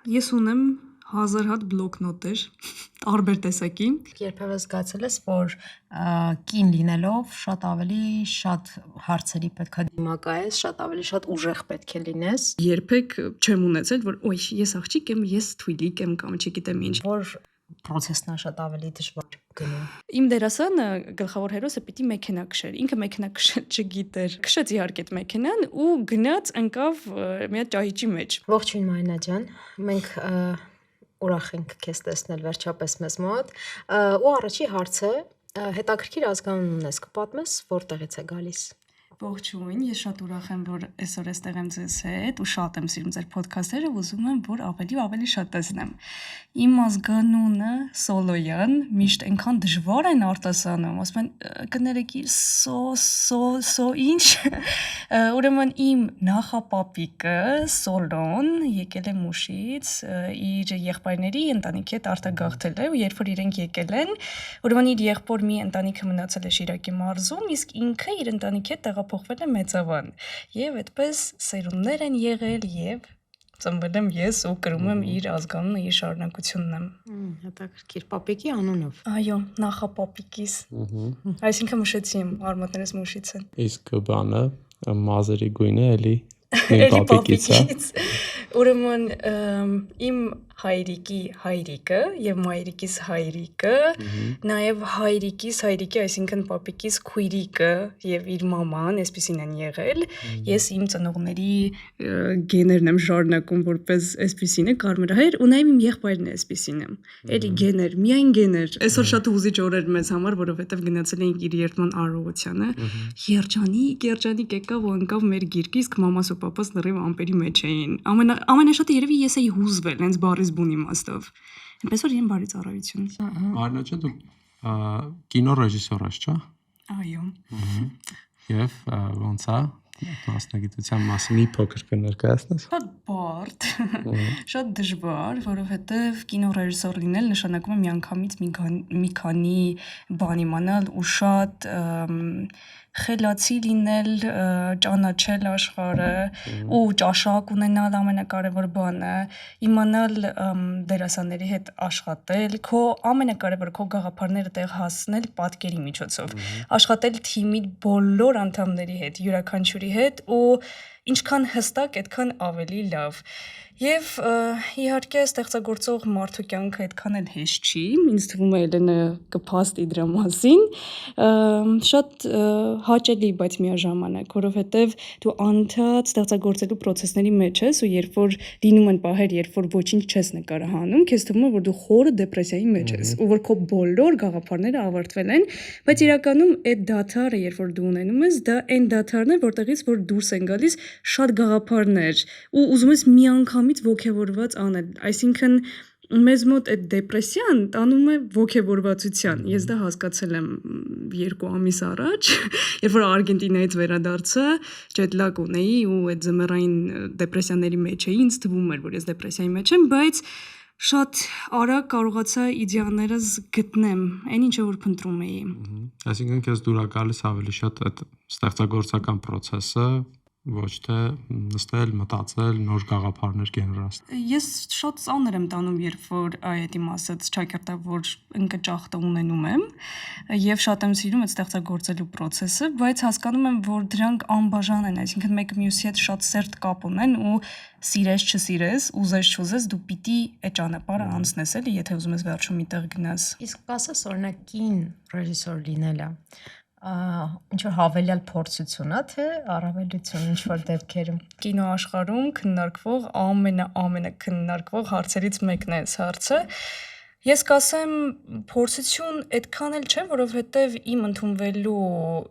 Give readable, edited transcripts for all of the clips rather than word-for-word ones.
Ես ունեմ 1000 հատ բլոկնոտեր, տարբեր տեսակի։ Երբևէ զգացել ես, որ կին լինելով շատ ավելի շատ հարցերի պետք է դիմակայես, շատ ավելի շատ ուժեղ պետք է լինես։ Երբեք չեմ ունեցել, որ ոյ, ես աղջիկ եմ, ես թույլիկ եմ կամ չգիտեմ ինչ։ Որ process-ն է շատ ավելի դժվար գնում։ Իմ դերասանը գլխավոր հերոսը պիտի մեքենա քշեր։ Ինքը մեքենա քշել չգիտեր։ Քշեց իհարկե այդ մեքենան ու գնաց ընկավ մի հատ ճահիճի մեջ։ Ողջույն Մարինա ջան, մենք ուրախ ենք քեզ տեսնել վերջապես մեզ մոտ։ Ու առաջի հարցը, հետաքրքիր ազգանուն ունես, կպատմես որտեղից է գալիս։ Ողջույն, ես շատ ուրախ եմ, որ այսօր այստեղ եմ ձեզ հետ ու շատ եմ սիրում ձեր ոդքասթերը, ուզում եմ, որ ավելի ու ավելի շատ տեսնեմ։ Իմ ազգանունը Սոլոյան, միշտ այնքան դժվար են արտասանում, ասում են կներեք սո ինչ։ Ուրեմն իմ նախապապիկը Սոլոն եկել է Մուշից, իր եղբայրների ընտանիքի հետ արտագաղթել է ու երբ որ իրենք եկել են, ուրեմն իր եղբոր մի ընտանիքը մնացել է Շիրակի մարզում, իսկ ինքը իր ընտանիքի հետ տեղափոխվել է Մեծավան եւ այդպես սերունդներ են եղել եւ ծնվել եմ ես ու կրում եմ իր ազգանունը, իր շարունակությունն եմ։ Հետաքրքիր, պապիկի անունով։ Այո, նախապապիկիս։ Այսինքն Մուշեցի եմ, արմատներս Մուշից են։ Իսկ բանը մազերի գույնը էլի իմ պապիկից է։ Ուրեմն իմ հայրիկի հայրիկը եւ մայրիկիս հայրիկը, նաեւ հայրիկիս հայրիկի, այսինքն պապիկիս քույրիկը եւ իր մաման, այսպեսին են եղել։ Ես իմ ծնողների գեներն եմ շարունակում որպես այսպեսին է կարմրահայր ու նաեւ իմ եղբայրն է այսպեսին է։ Էլի գեներ, միայն գեներ։ Այսօր շատ հուզիչ օր էր մեզ համար, որովհետեւ գնացել էինք իր երթման արարողությանը։ Երջանիկ եկավ ու ընկավ մեր գիրկը, իսկ մամաս ու պապաս լրիվ ամպերի մեջ էին։ Ամենաշատը երևի ես էի հուզվել, հենց բարիս բուն իմաստով։ Այնպես որ իրեն բարի ծառայություն։ Մարինա ջան, դու կինո ռեժիսոր ես, չէ՞։ Այո։ Եվ ոնց է մասնագիտության մասին մի փոքր կներկայացնես։ Շատ բարդ, շատ դժվար, որովհետև կինո ռեժիսոր լինել նշանակում է միանգամից մի քանի բան իմանալ ու շատ խելացի լինել, ճանաչել աշխարհը ու ճաշակ ունենալ ամենակարևոր բանը, իմանալ դերասանների հետ աշխատել, քո ամենակարևորը քո գաղափարները տեղ հասցնել պատկերի միջոցով, աշխատել թիմի բոլոր անդամների հետ, յուրաքանչյուրի հետ ու ինչքան հստակ, այդքան ավելի լավ։ Եվ իհարկե ստեղծագործող մարդու կյանքը այդքան էլ հեշտ չի, ինձ թվում է Էլենը կփաստի դրա մասին, շատ հաճելի, բայց միաժամանակ, որովհետև դու անդադ ստեղծագործելու process-ների մեջ ես ու երբ որ լինում են պահեր, երբ որ ոչինչ չես նկարահանում, քեզ թվում է, որ դու խորը դեպրեսիայի մեջ ես ու որ քո բոլոր գաղափարները ավարտվել են, բայց իրականում այդ դադարը, երբ որ դու ունենում ես, դա այն դադարն է, որտեղից որ դուրս են գալիս շատ գաղափարներ ու ուզում ես մի անգամից ոգևորված անել, այսինքն մեզ մոտ այդ դեպրեսիան տանում է ոգևորվածության։ Ես դա հասկացել եմ 2 ամիս առաջ, երբ որ Արգենտինայից վերադարձա, ջետ-լագ ունեի ու այդ ձմեռային դեպրեսիաների մեջ էի, ինձ թվում էր, որ ես դեպրեսիայի մեջ եմ, բայց շատ արագ կարողացա իդեալներս գտնեմ, այն ինչը որ փնտրում էի։ Այսինքն քեզ դուր է գալիս ավելի շատ այդ ստեղծագործական process-ը, ոչ թե նստել, մտածել, նոր գաղափարներ գեներացնել։ Ես շատ ծանր եմ տանում, երբ որ այդ իմ ասած ճակերտավոր ընկճախտը ունենում եմ եւ շատ եմ սիրում այդ ստեղծագործելու process-ը, բայց հասկանում եմ, որ դրանք անբաժան են, այսինքն մեկը մյուսի հետ շատ սերտ կապ ունեն ու սիրես չսիրես, ուզես չուզես, դու պիտի այդ ճանապարհը անցնես էլի, եթե ուզում ես վերջում մի տեղ գնաս։ Իսկ կասես օրինակ կին ռեժիսոր լինելը ինչ որ հավելյալ փորձություն է, թե առավելություն ինչ որ դեպքերում։ Կինո աշխարհում քննարկվող ամենաքննարկվող հարցերից մեկն է այս հարցը։ Ես կասեմ փորձություն այդքան էլ չէ, որովհետև իմ ընդունվելու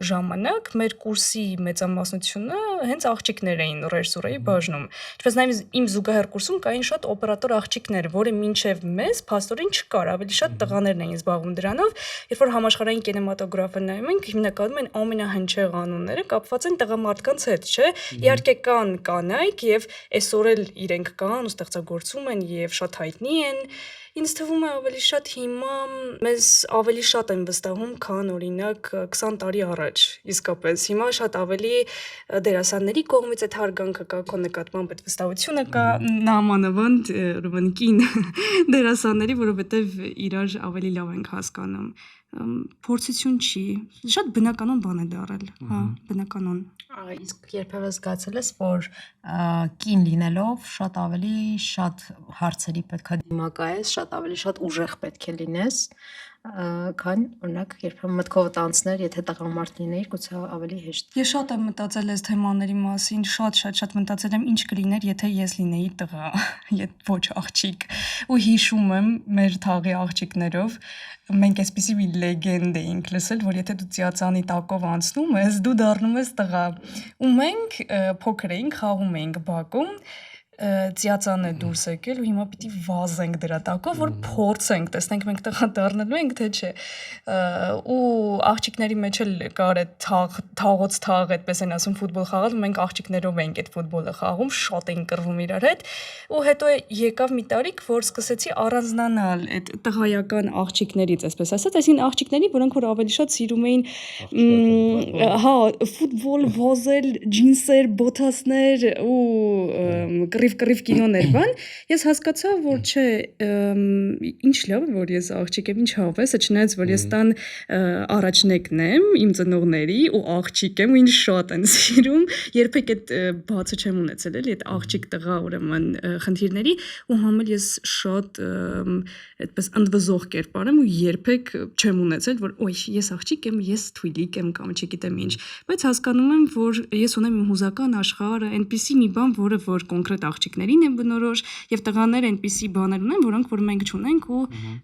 ժամանակ մեր կուրսի մեծամասնությունը հենց աղջիկներ էին ռեժիսուրայի բաժնում։ Ինչպես նաև իմ զուգահեռ կուրսում կային շատ օպերատոր աղջիկներ, որը մինչև մեզ փաստորեն չկար, ավելի շատ տղաներն էին զբաղվում դրանով, երբ որ համաշխարհային կինեմատոգրաֆը նայում ենք, հիմնականում են ամենահնչեղ անունները կապված են տղամարդկանց հետ, չէ։ Իհարկե կան կանայք եւ այսօր էլ իրենք կան ու ստեղծագործում են եւ շատ հայտնի են։ Ինձ թվում է ավելի շատ հիմա մեզ ավելի շատ են վստահում, քան օրինակ 20 տարի առաջ։ Իսկապես հիմա շատ ավելի դերասանների կողմից այդ հարգանքը կա, քո նկատմամբ այդ վստահությունը կա, նամանավանդ ուրեմն կին դերասանների, որովհետև իրար ավելի լավ ենք հասկանում։ Փորձություն չի, շատ բնականon բան է դառել, հա, բնականon։ Իսկ երբևէ զգացել ես, որ կին լինելով շատ ավելի շատ հարցերի պետքա դիմակայես, շատ ավելի շատ ուժեղ պետք է լինես, քան օրինակ երբեմն մտքովդ անցներ, եթե տղամարդ լինեիր, գուցե ավելի հեշտ։ Ես շատ եմ մտածել այս թեմաների մասին, շատ մտածել եմ ինչ կլիներ, եթե ես լինեի տղա, ոչ աղջիկ։ Ու հիշում եմ մեր թաղի աղջիկներով մենք այսպիսի մի լեգենդ էինք լսել, որ եթե դու ծիածանի տակով անցնում ես, դու դառնում ես տղա։ Ու մենք փոքր էինք, խաղում էինք բակում, ծիածանը դուրս եկել ու հիմա պիտի վազենք դրա տակով, որ փորձենք, տեսնենք մենք տղա դառնելու ենք, թե չէ։ Ու աղջիկների մեջ էլ կար այդ թաղոց թաղ, այդպես են ասում, ֆուտբոլ խաղալ, մենք աղջիկներով էինք այդ ֆուտբոլը խաղում, շատ էինք կռվում իրար հետ։ Ու հետո եկավ մի տարիք, որ սկսեցի առանձնանալ այդ տղայական աղջիկներից, այսպես ասած, այսինքն աղջիկների, որոնք որ ավելի շատ սիրում էին հա, ֆուտբոլ, վազել, ջինսեր, բոթասներ ու կռիվ կինոներ բան, ես հասկացա, որ չէ, ինչ լավ է, որ ես աղջիկ եմ, ինչ հավես, չնայած որ ես տան առաջնեկն եմ իմ ծնողների ու աղջիկ եմ ու ինձ շատ են սիրում, երբեք այդ բացը չեմ ունեցել, էլի այդ աղջիկ տղա ուրեմն խնդիրների ու համել ես շատ այդպես ընդվզող կերպար եմ ու երբեք չեմ ունեցել, որ ոյ, ես աղջիկ եմ, ես թույլիկ եմ կամ չգիտեմ ինչ, բայց հասկանում եմ, որ ես ունեմ իմ հուզական աշխարհը, այնպիսի մի բան, որը որ կոնկրետ աղջիկներին են բնորոշ եւ տղաները այնպիսի բաներ ունեն, որոնք որ մենք չունենք ու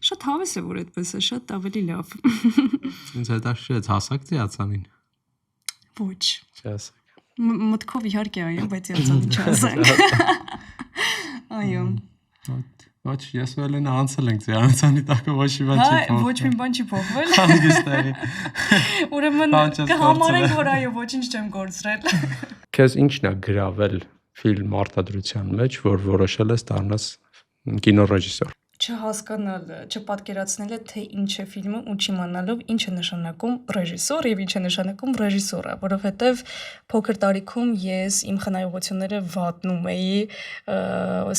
շատ հավես է, որ այդպես է, շատ ավելի լավ։ Ինձ հետաքրքրեց հասակ ծիածանին։ Ոչ։ Չասակ։ Մտքով իհարկե այո, բայց ծիածանի չասենք։ Այո։ Ոչ, ես ու Էլենը անցել ենք ծիածանի տակը, ոչ մի բան չի փոխվել։ Ոչ մի բան չի փոխվել։ Հանգստերի։ Ուրեմն կհամարենք, որ այո, ոչինչ չեմ կորցրել։ Քեզ ինչն է գրավել ֆիլմ արտադրության մեջ, որ որոշել ես դառնաս կինոռեժիսոր։ Չհասկանալը, չպատկերացնելը, թե ինչ է ֆիլմը ու չիմանալով ինչ է նշանակում ռեժիսոր եւ ինչ է նշանակում ռեժիսորը, որովհետեւ փոքր տարիքում ես իմ խնայողությունները վատնում էի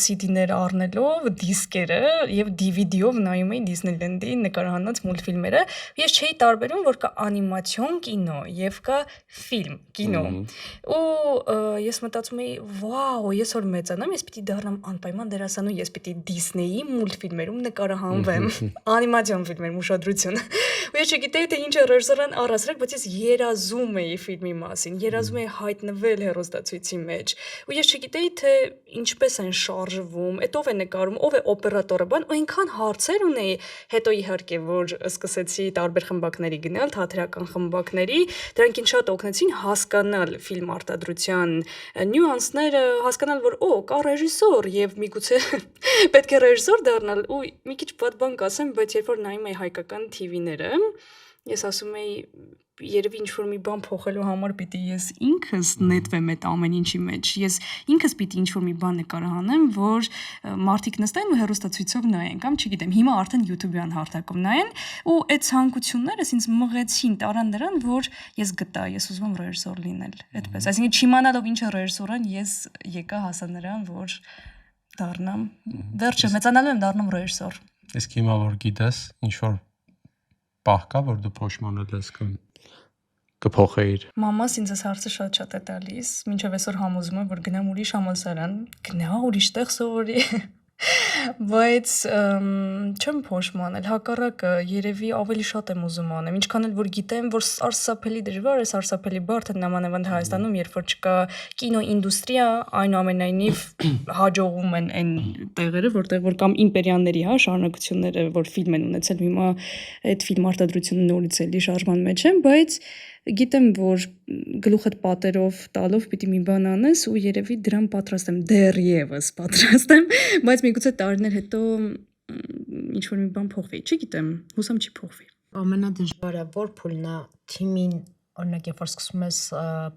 CD-ներ առնելով, դիսկերը եւ DVD-ով նայում էի Disneyland-ի նկարահանած մուլտֆիլմերը։ Ես չէի տարբերում, որ կա անիմացիոն կինո եւ կա ֆիլմ կինո։ Ու ես մտածում էի, վաու, ես որ մեծանամ, ես պիտի դառնամ անպայման դերասան ու ես պիտի Disney-ի մուլտֆիլմերում նկարահանվեմ, անիմացիոն ֆիլմերում ուշադրություն։ Ու ես չգիտեի թե ինչ է ռեժիսորան առասրել, բայց ես երազում էի ֆիլմի մասին, երազում էի հայտնվել հեռուստացույցի մեջ։ Ու ես չգիտեի թե ինչպես են շարժվում, այդ ով է նկարում, ով է օպերատորը, բան, ու այնքան հարցեր ունեի։ Հետո իհարկե որ սկսեցի տարբեր խմբակների գնալ, թատերական խմբակների, դրանք ինձ շատ օգնեցին հասկանալ ֆիլմ արտադրության նյուանսները, հասկանալ որ կա ռեժիսոր եւ միգուցե պետք է ռեժիսոր դառնալ ու մի քիչ բադ բան կասեմ, բայց երբ որ նայում էի հայկական TV-ները, ես ասում էի երևի ինչ-որ մի բան փոխելու համար պիտի ես ինքս նետվեմ այդ ամեն ինչի մեջ, ես ինքս պիտի ինչ-որ մի բան նկարահանեմ, որ մարդիկ նստեն ու հեռուստացույցով նայեն, կամ չգիտեմ, հիմա արդեն YouTube-յան հարթակում նայեն, ու այդ ցանկությունները ինձ մղեցին, տարան դրան, որ ես գտա, ես ուզում եմ ռեժիսոր լինել, այդպես, այսինքն չիմանալով ինչ է ռեժիսորան, ես եկա հասա նրան, որ դառնամ, վերջը մեծանալու եմ դառնում ռեժիսոր։ Իսկ հիմա որ գիտես, ինչ որ պահ կա, որ դու փոշմանել ես կամ կփոխեիր։ Մամաս ինձ այս հարցը շատ է տալիս, մինչև այսօր համոզում եմ, որ գնամ ուրիշ համալսարան, գնա ուրիշ տեղ սովորի։ Բայց չեմ փոշմանել, հակառակը երևի ավելի շատ եմ ուզում անեմ, ինչքան էլ որ գիտեմ, որ սարսափելի դժվար է, սարսափելի բարդ է նամանավանդ Հայաստանում, երբ որ չկա կինոինդուստրիա, այնուամենայնիվ հաջողում են այն տեղերը, որտեղ որ կամ իմպերիաների, հա, շարունակությունները, որ ֆիլմ են ունեցել, հիմա այդ ֆիլմ արտադրությունը նորից էլի շարժման մեջ են, բայց գիտեմ, որ գլուխդ պատերով տալով պիտի մի բան անես ու երևի դրան պատրաստ եմ, դեռևս պատրաստ եմ, բայց միգուցե տարիներ հետո ինչ-որ մի բան փոխվի, չգիտեմ, հուսամ չի փոխվի։ Ամենադժվարը որ փուլն է թիմին, օրինակ երբ որ սկսում ես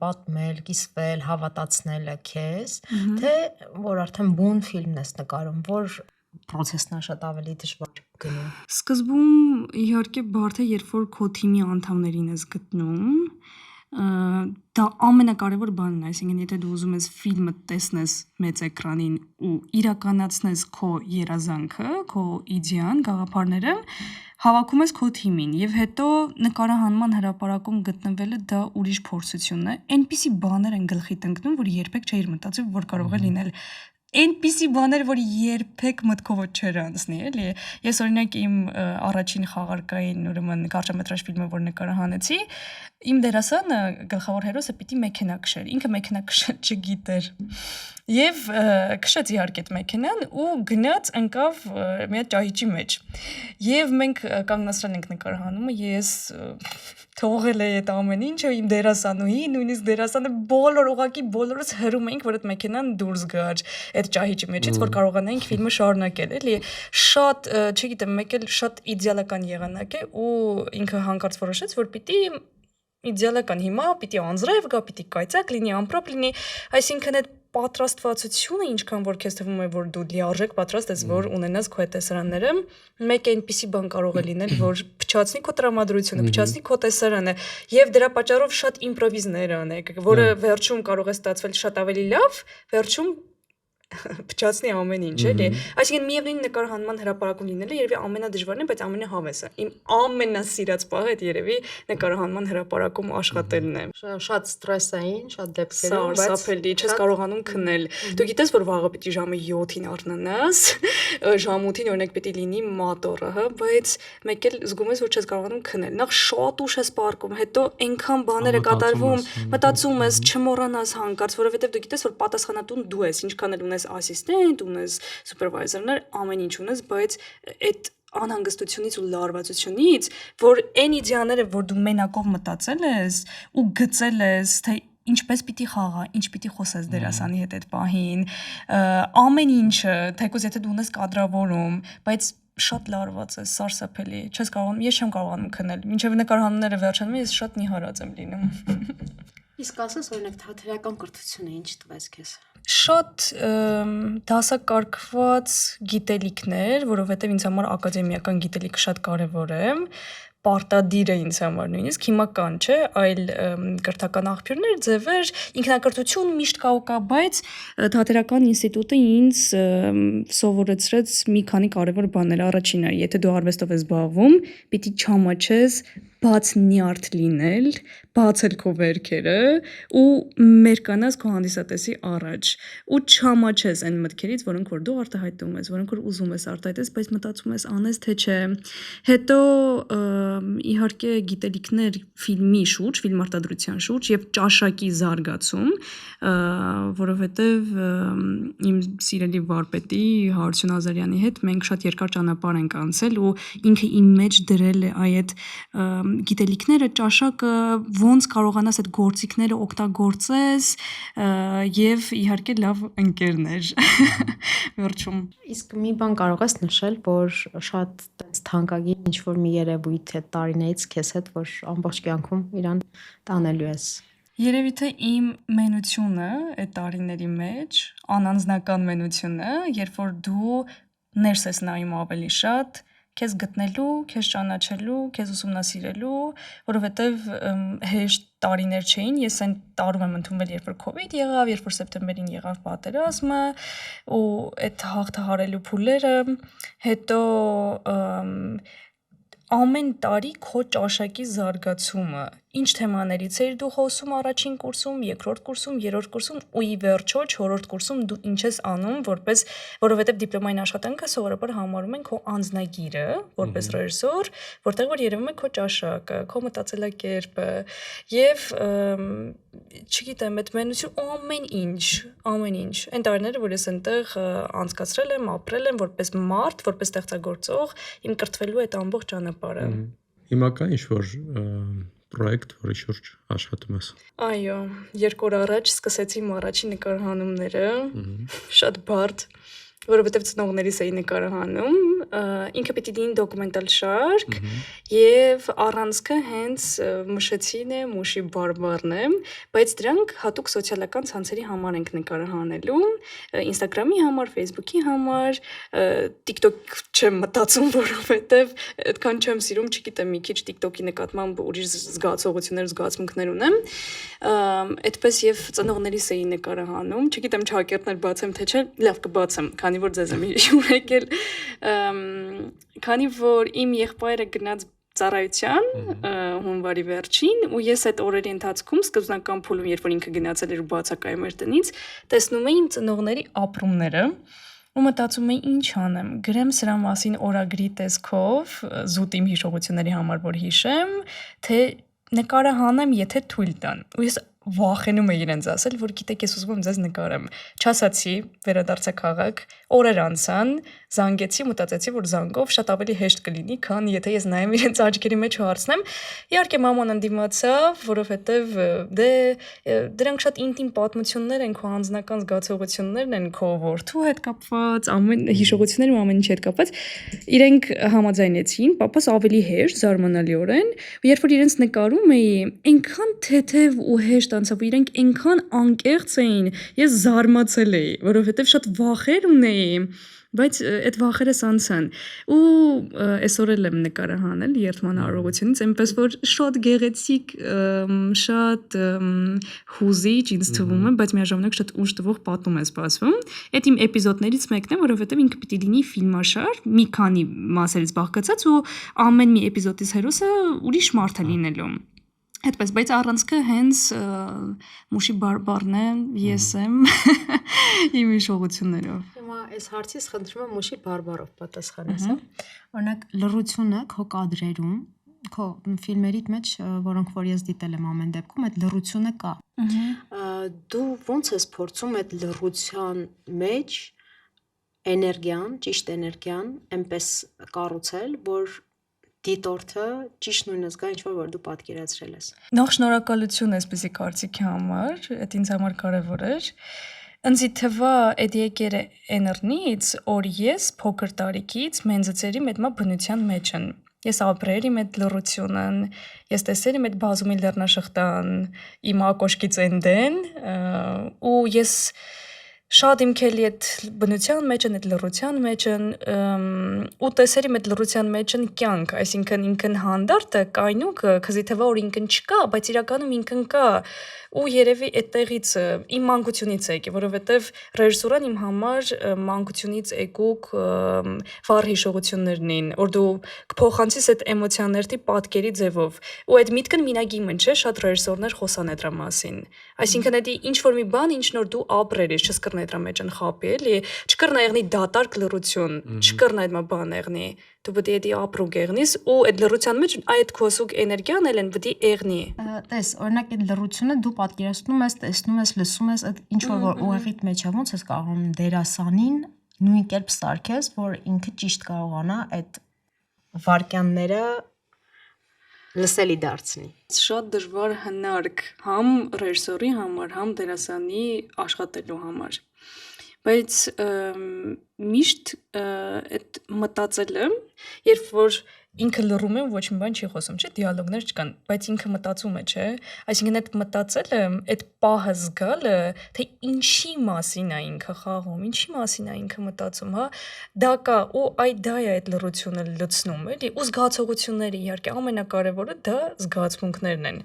պատմել, կիսվել, հավատացնելը քեզ, թե որ արդեն բուն ֆիլմն ես նկարում, որ process-ն է շատ ավելի դժվար գնում։ Սկզբում իհարկե բարդ է, երբ որ քո թիմի անդամներին ես գտնում, դա ամենակարևոր բանն է, այսինքն եթե դու ուզում ես ֆիլմը տեսնես մեծ էկրանին ու իրականացնես քո երազանքը, քո իդեան, գաղափարները, հավաքում ես քո թիմին եւ հետո նկարահանման հրապարակում գտնվելը դա ուրիշ փորձություն է։ Այնպիսի բաներ են գլխիդ ընկնում, որ երբեք չէիր մտածել, որ կարող է լինել։ Այնպիսի բաներ, որ երբեք մտքովդ չէր անցնի, էլի։ Ես օրինակ իմ առաջին խաղարկային, ուրեմն կարճամետրաժ ֆիլմը, որ նկարահանեցի, իմ դերասանը գլխավոր հերոսը պիտի մեքենա քշեր։ Ինքը մեքենա քշել չգիտեր։ Եվ քշեց իհարկե այդ մեքենան ու գնաց ընկավ մի հատ ճահիճի մեջ։ Եվ մենք կանգնացրել ենք նկարահանումը, ես թողել էի այդ ամեն ինչը, իմ դերասանուհի, նույնիսկ դերասանը ուղղակի բոլորս հրում էինք, որ այդ մեքենան դուրս գար այդ ճահիճի մեջից, որ կարողանայինք ֆիլմը շարունակել, էլի։ Շատ, չգիտեմ, մեկ էլ շատ իդեալական եղանակ է ու ինքը հանկարծ որոշեց, որ պիտի իդեալական հիմա պիտի անձրև գա, պիտի կայծակ լինի, ամպրոպ լինի, այսինքն այդ պատրաստվածությունը ինչքան որ քեզ թվում է որ դու լիարժեք պատրաստ ես որ ունենաս քո տեսարանները մեկ այնպիսի բան կարող է լինել որ փչացնի քո տրամադրությունը փչացնի քո տեսարանը եւ դրա պատճառով շատ իմպրովիզներ անեք որը վերջում կարող է ստացվել շատ ավելի լավ վերջում փչացնի ամեն ինչ էլի այսինքն միևնույն նկարահանման հրապարակում լինելը երևի ամենադժվարն է բայց ամենահավեսը իմ ամենասիրած պահը այդ երևի նկարահանման հրապարակում աշխատելն է շատ ստրեսային շատ դեպքերում բայց սարսափելի չես կարողանում քնել դու գիտես որ վաղը պիտի ժամը 7-ին արթնանաս ժամը 8-ին օրինակ պիտի լինի մատորը հա բայց մեկ էլ զգում ես որ չես կարողանում քնել նախ շատ ուշ ես պարկում հետո այնքան բաներ է կատարվում մտածում ես չմոռանաս հանկարծ որովհետև դու գիտես որ պատասխանատուն դու ես ինչքան էլ ասիստենտ, ունես սուպերվայզերներ, ամեն ինչ ունես, բայց այդ անհանգստությունից ու լարվածությունից, որ այն իդեաները, որ դու մենակով մտածել ես ու գծել ես, թե ինչպես պիտի խաղա, ինչ պիտի խոսես դերասանի հետ այդ պահին, ամեն ինչը, թեկուզ եթե դու ունես կադրավորում, բայց շատ լարված ես, սարսափելի, չես կարողանում, ես չեմ կարողանում քնել, մինչև նկարահանումները վերջանում, ես շատ նիհարած եմ լինում։ Իսկ ասես օրինակ թատերական կրթությունը ինչ տվեց քեզ։ Շատ դասակարգված գիտելիքներ, որովհետև ինձ համար ակադեմիական գիտելիքը շատ կարևոր է, պարտադիր է ինձ համար նույնիսկ հիմա կան, չէ, այլ կրթական աղբյուրներ, ձևեր, ինքնակրթություն միշտ կա ու կա, բայց թատերական ինստիտուտը ինձ սովորեցրեց մի քանի կարևոր բաներ։ Առաջինը, եթե դու արվեստով ես զբաղվում, պիտի չամաչես բաց նյարդ լինել, բացել քո վերքերը ու մերկանաս քո հանդիսատեսի առաջ ու չամաչես այն մտքերից, որոնք որ դու արտահայտում ես, որոնք որ ուզում ես արտահայտես, բայց մտածում ես անես թե չէ։ Հետո իհարկե գիտելիքներ ֆիլմի շուրջ, ֆիլմարտադրության շուրջ եւ ճաշակի զարգացում, որովհետեւ իմ սիրելի վարպետի Հարություն Ազարյանի հետ մենք շատ երկար ճանապարհ ենք անցել ու ինքը իմ մեջ դրել է այդ գիտելիքները, ճաշակը, ոնց կարողանաս այդ գործիքները օգտագործես եւ իհարկե լավ ընկերներ վերջում։ Իսկ մի բան կարող ես նշել, որ շատ տես թանկագին ինչ-որ մի երևույթ է տարիներից քեզ հետ, որ ամբողջ կյանքում իրան տանելու ես։ Երևի թե իմ մենությունը այդ տարիների մեջ, անանձնական մենությունը, երբ որ դու ներս ես նայում ավելի շատ, քեզ գտնելու, քեզ ճանաչելու, քեզ ուսումնասիրելու, որովհետև հեշտ տարիներ չէին, ես այն տարում եմ ընդունվել, երբ որ COVID եղավ, երբ որ սեպտեմբերին եղավ պատերազմը, ու այդ հաղթահարելու փուլերը, հետո ամեն տարի քո ճաշակի զարգացումը, ինչ թեմաներից էիր դու խոսում առաջին կուրսում, երկրորդ կուրսում, երրորդ կուրսում ու ի վերջո չորրորդ կուրսում դու ինչ ես անում, որովհետև դիպլոմային աշխատանքը սովորաբար համարում են քո անձնագիրը, որպես ռեժիսոր, որտեղ որ երևում է քո ճաշակը, քո մտածելակերպը եւ չգիտեմ, այդ մենություն ամեն ինչ, այն տարիները, որ ես այնտեղ անցկացրել եմ, ապրել եմ որպես մարդ, որպես ստեղծագործող, իմ կրթվելու այդ ամբողջ ճանապարհը։ Հիմա կա ինչ-որ պրոյեկտ, որի շուրջ աշխատում ես։ Այո, 2 օր առաջ սկսեցի իմ առաջին նկարահանումները, շատ բարդ, որովհետև ծնողներիս էի նկարահանում, ինքը պիտի դին դոկումենտալ շարք եւ առանցքը հենց մշեցին է, մուշի բարբարն է, բայց դրանք հատուկ սոցիալական ցանցերի համար ենք նկարահանելու, Instagram-ի համար, Facebook-ի համար, TikTok չեմ մտածում, որովհետեւ այդքան չեմ սիրում, չգիտեմ, մի քիչ TikTok-ի նկատմամբ ուրիշ զգացողություններ, զգացմունքներ ունեմ, այդպես եւ ծնողներիս էի նկարահանում, չգիտեմ չհակերտներ բացեմ թե չէ, լավ կբացեմ, քանի որ ձեզ եմ հիշում եկել, քանի որ իմ եղբայրը գնաց ծառայության հունվարի վերջին ու ես այդ օրերի ընթացքում սկզբնական փուլում երբ որ ինքը գնացել էր ու բացակայում էր տնից, տեսնում էի իմ ծնողների ապրումները ու մտածում էի ինչ անեմ, գրեմ սրա մասին օրագրի տեսքով, զուտ իմ հիշողությունների համար որ հիշեմ, թե նկարահանեմ, եթե թույլ տան։ Ու ես վախենում էի իրենց ասել, որ գիտեք, ես ուզում եմ ձեզ նկարեմ։ Չասացի, վերադարձա քաղաք, օրեր անցան, զանգեցի, մտածեցի, որ զանգով շատ ավելի հեշտ կլինի, քան եթե ես նայեմ իրենց աչքերի մեջ ու հարցնեմ։ Իհարկե մաման ընդդիմացավ, որովհետև դե դրանք շատ ինտիմ պատմություններ են, քո անձնական զգացողություններն են, քո որդու հետ կապված, ամեն հիշողություններ ու ամեն ինչ հետ կապված։ Իրենք համաձայնեցին, papas ավելի հեշտ, զարմանալիորեն, ու երբ որ իրենց նկարում էի, այնքան թեթև ու հեշտ անցավ, իրենք այնքան անկեղծ էին, ես զարմացել էի, որովհետև շատ վախեր ունեի, բայց այդ վախերս անցան ու այսօր եմ նկարահանել երթման արարողությունից, այնպես որ շատ գեղեցիկ, շատ հուզիչ ինձ թվում է, բայց միաժամանակ շատ ուժ տվող պատում է սպասվում։ Այդ իմ էպիզոդներից մեկն է, որովհետև ինքը պիտի լինի ֆիլմաշար, մի քանի մասերից բաղկացած ու ամեն մի էպիզոդից հերոսը ուրիշ մարդ է լինելու։ Այդպես, բայց առանցքը հենց մուշի բարբարն է, ես եմ իմ հիշողություններով։ Հիմա այս հարցից խնդրում եմ մուշի բարբարով պատասխանես, հա։ Օրինակ լռությունը քո կադրերում, քո ֆիլմերիդ մեջ, որոնք որ ես դիտել եմ ամեն դեպքում, այդ լռությունը կա։ Դու ոնց ես փորձում այդ լռության մեջ էներգիան, ճիշտ էներգիան այնպես կառուցել, որ դիտորդը ճիշտ նույնը զգա ինչ որ դու պատկերացրել ես։ Նախ շնորհակալություն այսպեսի կարծիքի համար, այդ ինձ համար կարևոր էր։ Ինձ թվա այդ եկերը էներնից, որ ես փոքր տարիքից մենձծերի մեծ բնության մեջ եմ։ Ես ապրել եմ այդ լռությունն, ես տեսել եմ այդ բազումի լեռնաշղթան, իմ ակոշկից էնդեն, ու ես շատ իմ քելի այդ բնության մեջ են, այդ լռության մեջ են, ու տեսել եմ այդ լռության մեջ են կյանք, այսինքն ինքն հանդարտը, կայնուկը, քզի թվա որ ինքն չկա, բայց իրականում ինքն կա, ու երևի այդտեղից իմ մանկությունից եկի, որովհետև ռեժիսուրան իմ համար մանկությունից եկուկ վառ հիշողություններն էին, որ դու կփոխանցես այդ էմոցիաների պատկերի ձևով, ու այդ միտքն մինագի մն չէ, շատ ռեժիսորներ խոսան այդ մասին, այսինքն դա ինչ որ մի բան, ինչ որ դու ապրել ես, չկրնա այդ մեջ են խապի, էլի, չկրնա եղնի դատարկ լռություն, չկրնա այդ բան եղնի, դու պետք է դա ապրու գեղնիս, ու այդ լռության մեջ այդ քոսուկ էներգիան էլ են պետք է եղնի։ Տես, օրինակ այդ լռությունը դու պատկերացնում ես, տեսնում ես, լսում ես, այդ ինչ որ ուղեղիդ մեջ է, ոնց ես կարող դերասանին նույն կերպ սարքես, որ ինքը ճիշտ կարողանա այդ վարքյանները լսելի դարձնի։ Շատ դժվար հնարք համ ռեժիսորի համար, համ դերասանի աշխատելու համար։ Բայց միշտ այդ մտածելը, երբ որ ինքը լռում է, ոչ մի բան չի խոսում, չէ, դիալոգներ չկան, բայց ինքը մտածում է, չէ, այսինքն այդ մտածելը, այդ պահը զգալը, թե ինչի մասին է ինքը խաղում, ինչի մասին է ինքը մտածում, հա, դա կա, ու դա է այդ լռությունը լցնում, էլի, ու զգացողությունները, իհարկե, ամենակարևորը դա զգացմունքներն են։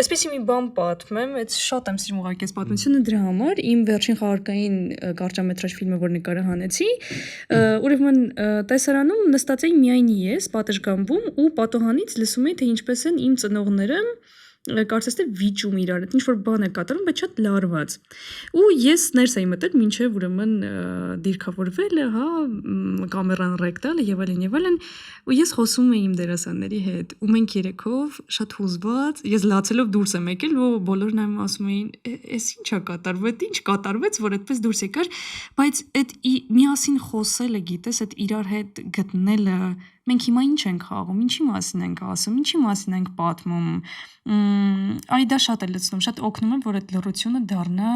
Այսպեսի մի բան պատմեմ, այդ շատ եմ սիրում ուղղակի այս պատմությունը դրա համար, իմ վերջին խաղարկային կարճամետրաժ ֆիլմը, որ նկարահանեցի, ուրեմն տեսարանում նստած էի միայն ես, պատշգամբում ու պատոհանից լսում էի, թե ինչպես են իմ ծնողները կարծես թե վիճում իրար, ինչ որ բան է կատարում, բայց շատ լարված։ Ու ես ներս էի մտել, մինչև ուրեմն դիրքավորվելը, հա, կամերան ռեկ տալը եւ այլն, ու ես խոսում էի իմ դերասանների հետ, ու մենք երեքով շատ հուզված, ես լացելով դուրս եմ եկել, ու բոլորն այն ասում էին, «Էս ի՞նչ է կատարվում, այդ ի՞նչ կատարվեց, որ այդպես դուրս եկար», բայց այդ միասին խոսելը, գիտես, այդ իրար հետ գտնելը մենք հիմա ինչ ենք խաղում, ինչի մասին ենք ասում, ինչի մասին ենք պատմում, այ դա շատ է լցնում, շատ օգնում է, որ այդ լռությունը դառնա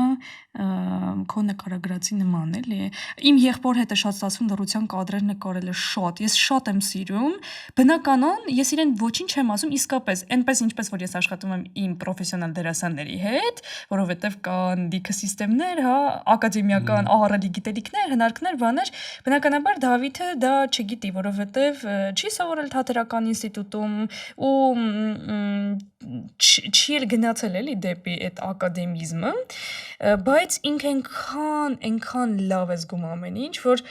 քո նկարագրածի նման, էլի։ Իմ եղբոր հետ է շատ ստացվում լռության կադրեր նկարելը շատ, ես շատ եմ սիրում, բնականon ես իրեն ոչինչ չեմ ասում, իսկապես, այնպես ինչպես որ ես աշխատում եմ իմ պրոֆեսիոնալ դերասանների հետ, որովհետև կան դիքը սիստեմներ, հա, ակադեմիական ահռելի գիտելիքներ, հնարքներ, բաներ, բնականաբար Դավիթը դա չգիտի, որովհետև չի սովորել թատերական ինստիտուտում ու չի էլ գնացել էլի դեպի այդ ակադեմիզմը, բայց ինքը այնքան լավ է զգում ամեն ինչ, որ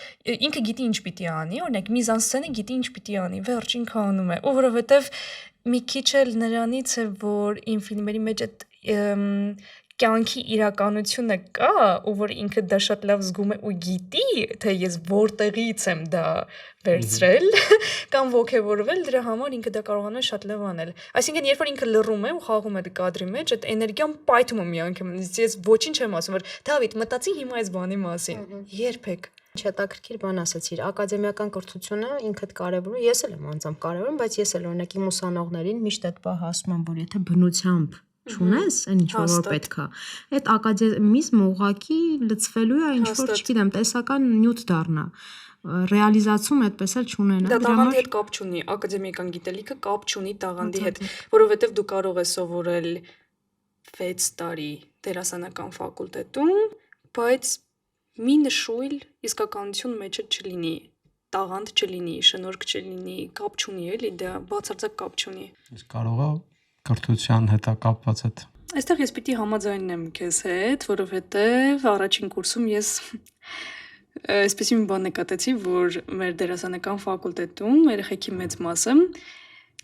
ինքը գիտի ինչ պիտի անի, օրինակ միզանսցենը գիտի ինչ պիտի անի, վերջ ինքը անում է, ու որովհետև մի քիչ էլ նրանից է, որ իմ ֆիլմերի մեջ այդ կյանքի իրականությունը կա, ու որ ինքը դա շատ լավ զգում է ու գիտի, թե ես որտեղից եմ դա վերցրել, կամ ոգևորվել, դրա համար ինքը դա կարողանում է շատ լավ անել։ Այսինքն, երբ որ ինքը լռում է ու խաղում է կադրի մեջ, այդ էներգիան պայթում է մի անգամ, ես ոչինչ չեմ ասում, որ Դավիթ, մտածի հիմա այս բանի մասին։ Երբեք։ Հետաքրքիր բան ասացիր, ակադեմիական կրթությունը ինքդ կարևորում, ես էլ եմ անձամբ կարևորում, բայց ես էլ օրինակ իմ ուսանողներին միշտ այդ բանը ասում եմ, որ եթե բնությամբ չունես, այն ինչ որ պետք է, այդ ակադեմիզմը ուղղակի լցվելու է, ինչ որ, չգիտեմ, տեսական նյութ դառնա, ռեալիզացում այդպես էլ չունենա։ Դա տաղանդի հետ կապ չունի, ակադեմիական գիտելիքը կապ չունի տաղանդի հետ, որովհետև դու կարող ես սովորել 6 տարի դերասանական ֆակուլտետում, բայց մի նշույլ իսկականություն մեջը չլինի, տաղանդ չլինի, շնորհք չլինի, կապ չունի, էլի, դա բացարձակ կապ չունի։ Իսկ կարող է կրթության հետ կապված այդ։ Այստեղ ես պիտի համաձայնեմ քեզ հետ, որովհետև առաջին կուրսում ես այսպես մի բան նկատեցի, որ մեր դերասանական ֆակուլտետում երեխեքի մեծ մասը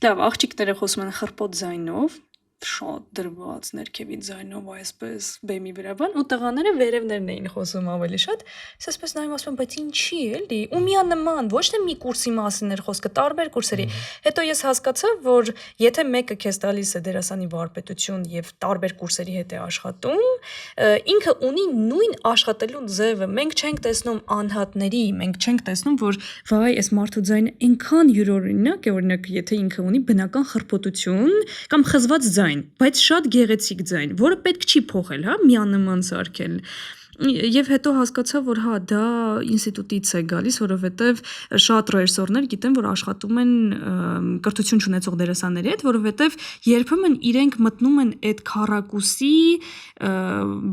լավ աղջիկները խոսում են խռպոտ ձայնով, շատ դրված ներքևի ձայնով այսպես բեմի վրա բան ու տղաները վերևներն էին խոսում ավելի շատ ես այսպես նայում ասում եմ բայց ինչի էլի ու միանման ոչ թե մի կուրսի մասին էր խոսքը տարբեր կուրսերի հետո ես հասկացա որ եթե մեկը քեզ տալիս է դերասանի վարպետություն եւ տարբեր կուրսերի հետ է աշխատում ինքը ունի նույն աշխատելու ձևը մենք չենք տեսնում անհատների մենք չենք տեսնում որ վայ այս մարդու ձայնը այնքան յուրօրինակ է օրինակ եթե ինքը ունի բնական խռպոտություն կամ խզված բայց շատ գեղեցիկ ձայն, որը պետք չի փոխել, հա, միանման սարքել։ Եվ հետո հասկացա, որ հա, դա ինստիտուտից է գալիս, որովհետև շատ ռեժիսորներ գիտեմ, որ աշխատում են կրթություն չունեցող դերասանների հետ, որովհետև երբեմն իրենք մտնում են այդ քառակուսի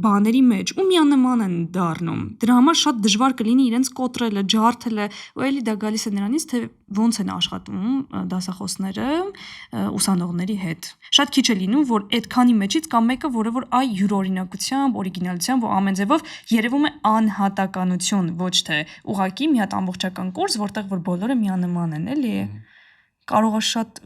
բաների մեջ ու միանման են դառնում։ Դրա համար շատ դժվար կլինի իրենց կոտրելը, ջարդելը, ու էլի դա գալիս է նրանից, թե ոնց են աշխատում դասախոսները ուսանողների հետ։ Շատ քիչ է լինում, որ այդքանի մեջից կա մեկը, որը որ այ յուրօրինակությամբ, օրիգինալությամբ ու ամեն ձևով երևում է անհատականություն, ոչ թե ուղղակի մի հատ ամբողջական կուրս, որտեղ որ բոլորը միանման են, էլի։ Կարող է շատ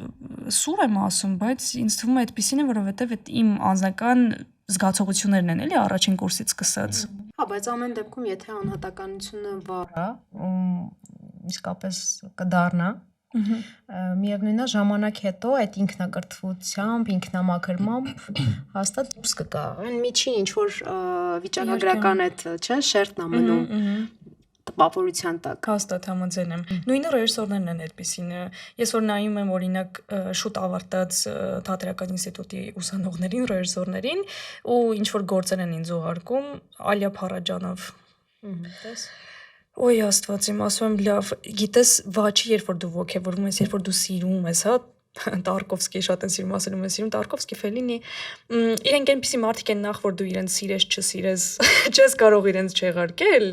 սուր եմ ասում, բայց ինձ թվում է այդպեսին է, որովհետև այդ իմ անձնական զգացողություններն են, էլի, առաջին կուրսից սկսած։ Հա, բայց ամեն դեպքում, եթե անհատականությունը վառա, իսկապես կդառնա, միևնույնն է ժամանակ հետո այդ ինքնակրթությամբ, ինքնամաքրմամբ հաստատ դուրս կգա։ Այն միջին ինչ որ վիճակագրական այդ, չէ, շերտն է մնում տպավորության տակ։ Հաստատ համաձայն եմ։ Նույնը ռեժիսորներն են այդպեսին։ Ես որ նայում եմ օրինակ շուտ ավարտած թատերական ինստիտուտի ուսանողներին, ռեժիսորներին ու ինչ որ գործեր են ինձ ուղարկում Ալիա Փարաջանով։ Տես Ոյ Աստված իմ ասում եմ լավ, գիտես վաճի երբ որ դու ոգևորվում ես, երբ որ դու սիրում ես, հա Տարկովսկի շատ են սիրում, ասել եմ սիրում Տարկովսկի, Ֆելինի, իրենք այնպիսի մարդիկ են նախ որ դու իրենց սիրես, չսիրես, չես կարող իրենց չեղարկել,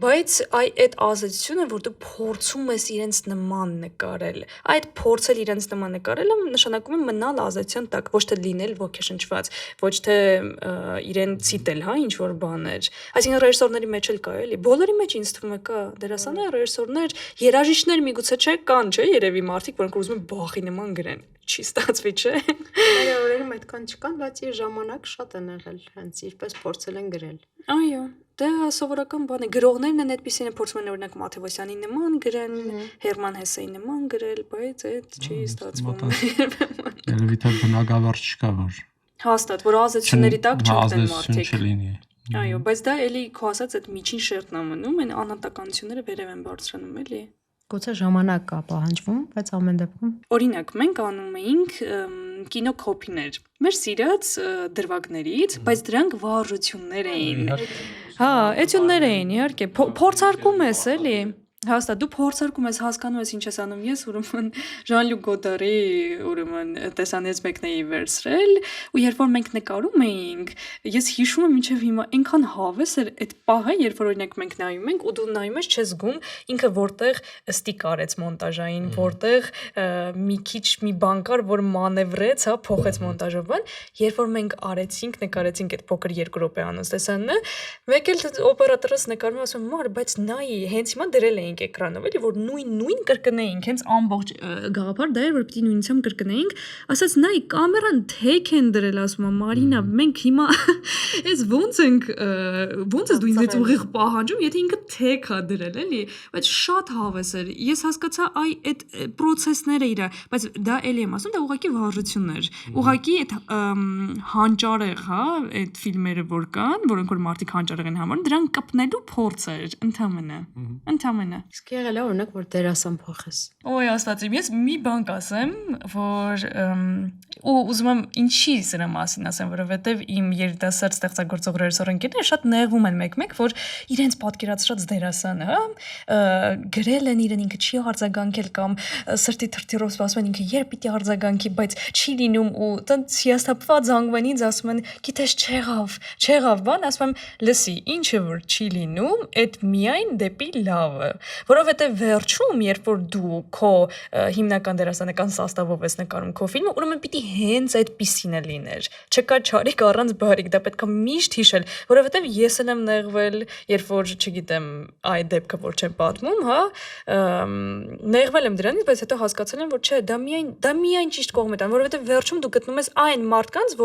բայց այդ ազդեցությունը որ դու փորձում ես իրենց նման նկարել, այդ փորձել իրենց նման նկարելը նշանակում է մնալ ազդեցության տակ, ոչ թե լինել ոգեշնչված, ոչ թե իրեն ցիտել, հա, ինչ որ բաներ, այսինքն ռեժիսորների մեջ էլ կա, էլի, բոլորի մեջ ինձ թվում է կա, դերասաններ, ռեժիսորներ, երաժիշտներ միգուցե չկան, չէ, երևի մարդիկ որ ուզում են բախի նման գրեն, չի ստացվի, չէ։ Մեր օրերում այդքան չկան, բայց իր ժամանակ շատ են եղել, հենց իրպես փորձել են գրել։ Այո, դա սովորական բան է։ Գրողներն են այդպեսին են փորձում են օրինակ Մաթեոսյանի նման գրեն, Հերման Հեսեի նման գրել, բայց այդ չի ստացվում։ Երևի թե բնակավար չկա որ։ Հաստատ, որ ազդեցությունների տակ չընկնեն մարդիկ։ Չլինի։ Այո, բայց դա էլի քո ասած այդ միջին շերտն է մնում, այն անհատականությունները վերև են բարձրանում, էլի։ Գուցե ժամանակ կա պահանջվում, բայց ամեն դեպքում Օրինակ, մենք անում էինք կինոքոփիներ մեր սիրած դրվագներից, բայց դրանք վարժություններ էին։ Հա, էտյուդներ էին, իհարկե, փորձարկում ես էլի։ Հաստատ դու փորձարկում ես, հասկանում ես ինչ ես անում ես, ուրեմն Ժան-Լյուկ Գոդարի ուրեմն տեսանյութ մեկն էի վերցրել, ու երբ որ մենք նկարում էինք, ես հիշում եմ մինչև հիմա այնքան հավես էր այդ պահը, երբ որ օրինակ մենք նայում ենք, ու դու նայում ես, չես զգում ինքը որտեղ ստիկ արեց մոնտաժային, որտեղ մի քիչ մի բան կար, որ մանևրեց, հա, փոխեց մոնտաժով բան, երբ որ մենք արեցինք, նկարեցինք այդ փոքր 2 րոպեանոց տեսանյութը, մեկ էլ օպերատորս նկարում է ասում, «Մար, բայց նայ, հենց հիմա դրել էինք էկրանով, էլի որ նույն կրկնեինք, հենց ամբողջ գաղափար դա էր, որ պիտի նույնությամբ կրկնեինք, ասաց նայ կամերան թեք են դրել, ասում եմ Մարինա, մենք հիմա այս ոնց ես դու ինձ ուղիղ պահանջում, եթե ինքը թեք է դրել, էլի, բայց շատ հավես էր։ Ես հասկացա այ այդ process-ները իրա, բայց դա էլի եմ ասում, դա ուղղակի վարժություններ։ Ուղղակի այդ հանճարեղ, հա, այդ ֆիլմերը որ կան, որոնք որ մարդիկ հանճարեղ են համարում, դրան կպնելու փորձ էր, ընդամենը։ Իսկ եղել է օրինակ որ դերասան փոխես։ Ոյ աստված իմ, ես մի բան կասեմ, որ ու ուզում եմ ինչի սրա մասին ասեմ, որովհետև իմ երիտասարդ ստեղծագործող ռեժիսոր ընկերները շատ նեղվում են մեկ-մեկ, որ իրենց պատկերացրած դերասանը, հա, գրել են իրեն ինքը չի արձագանքել կամ սրտի թրթիռով ասում են ինքը երբ պիտի արձագանքի, բայց չի լինում ու տենց հիասթափված զանգում են ինձ ասում են, գիտես չեղավ, բան, ասում եմ, լսի, ինչը որ չի լինում, այդ միայն դեպի լավը, որովհետև վերջում, երբ որ դու քո հիմնական դերասանական սաստավով ես նկարում քո ֆիլմը, ուրեմն պիտի հենց այդպիսին է լիներ։ Չկա չարիք առանց բարիք, դա պետք է միշտ հիշել, որովհետև ես եմ նեղվել, երբ որ, չգիտեմ, այդ դեպքը որ չեմ պատմում, հա, նեղվել եմ դրանից, բայց հետո հասկացել եմ, որ չէ, դա միայն ճիշտ կողմ է տան, որովհետև վերջում դու գտնում ես այն մարդկանց,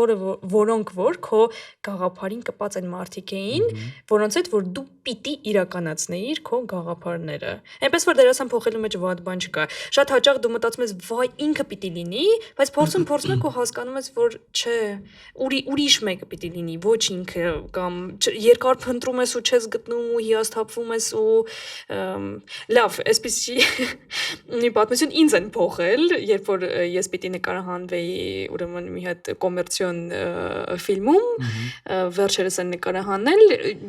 որոնք որ քո գաղափարին կպած այն մարդիկ էին, որոնց հետ որ դու պիտի իրականացնեիր քո գաղափարները։ Այնպես որ դերասան փոխելու մեջ վատ բան չկա։ Շատ հաճախ դու մտածում ես, վայ, ինքը պիտի լինի, բայց փորձում եք ու հասկանում ես, որ չէ, ուրիշ մեկը պիտի լինի, ոչ ինքը, կամ երկար փնտրում ես ու չես գտնում ու հիասթափվում ես ու լավ, այսպեսի մի պատմություն ինձ են փոխել, երբ որ ես պիտի նկարահանվեի, ուրեմն մի հատ կոմերցիոն ֆիլմում, վերջերս են նկարահանել,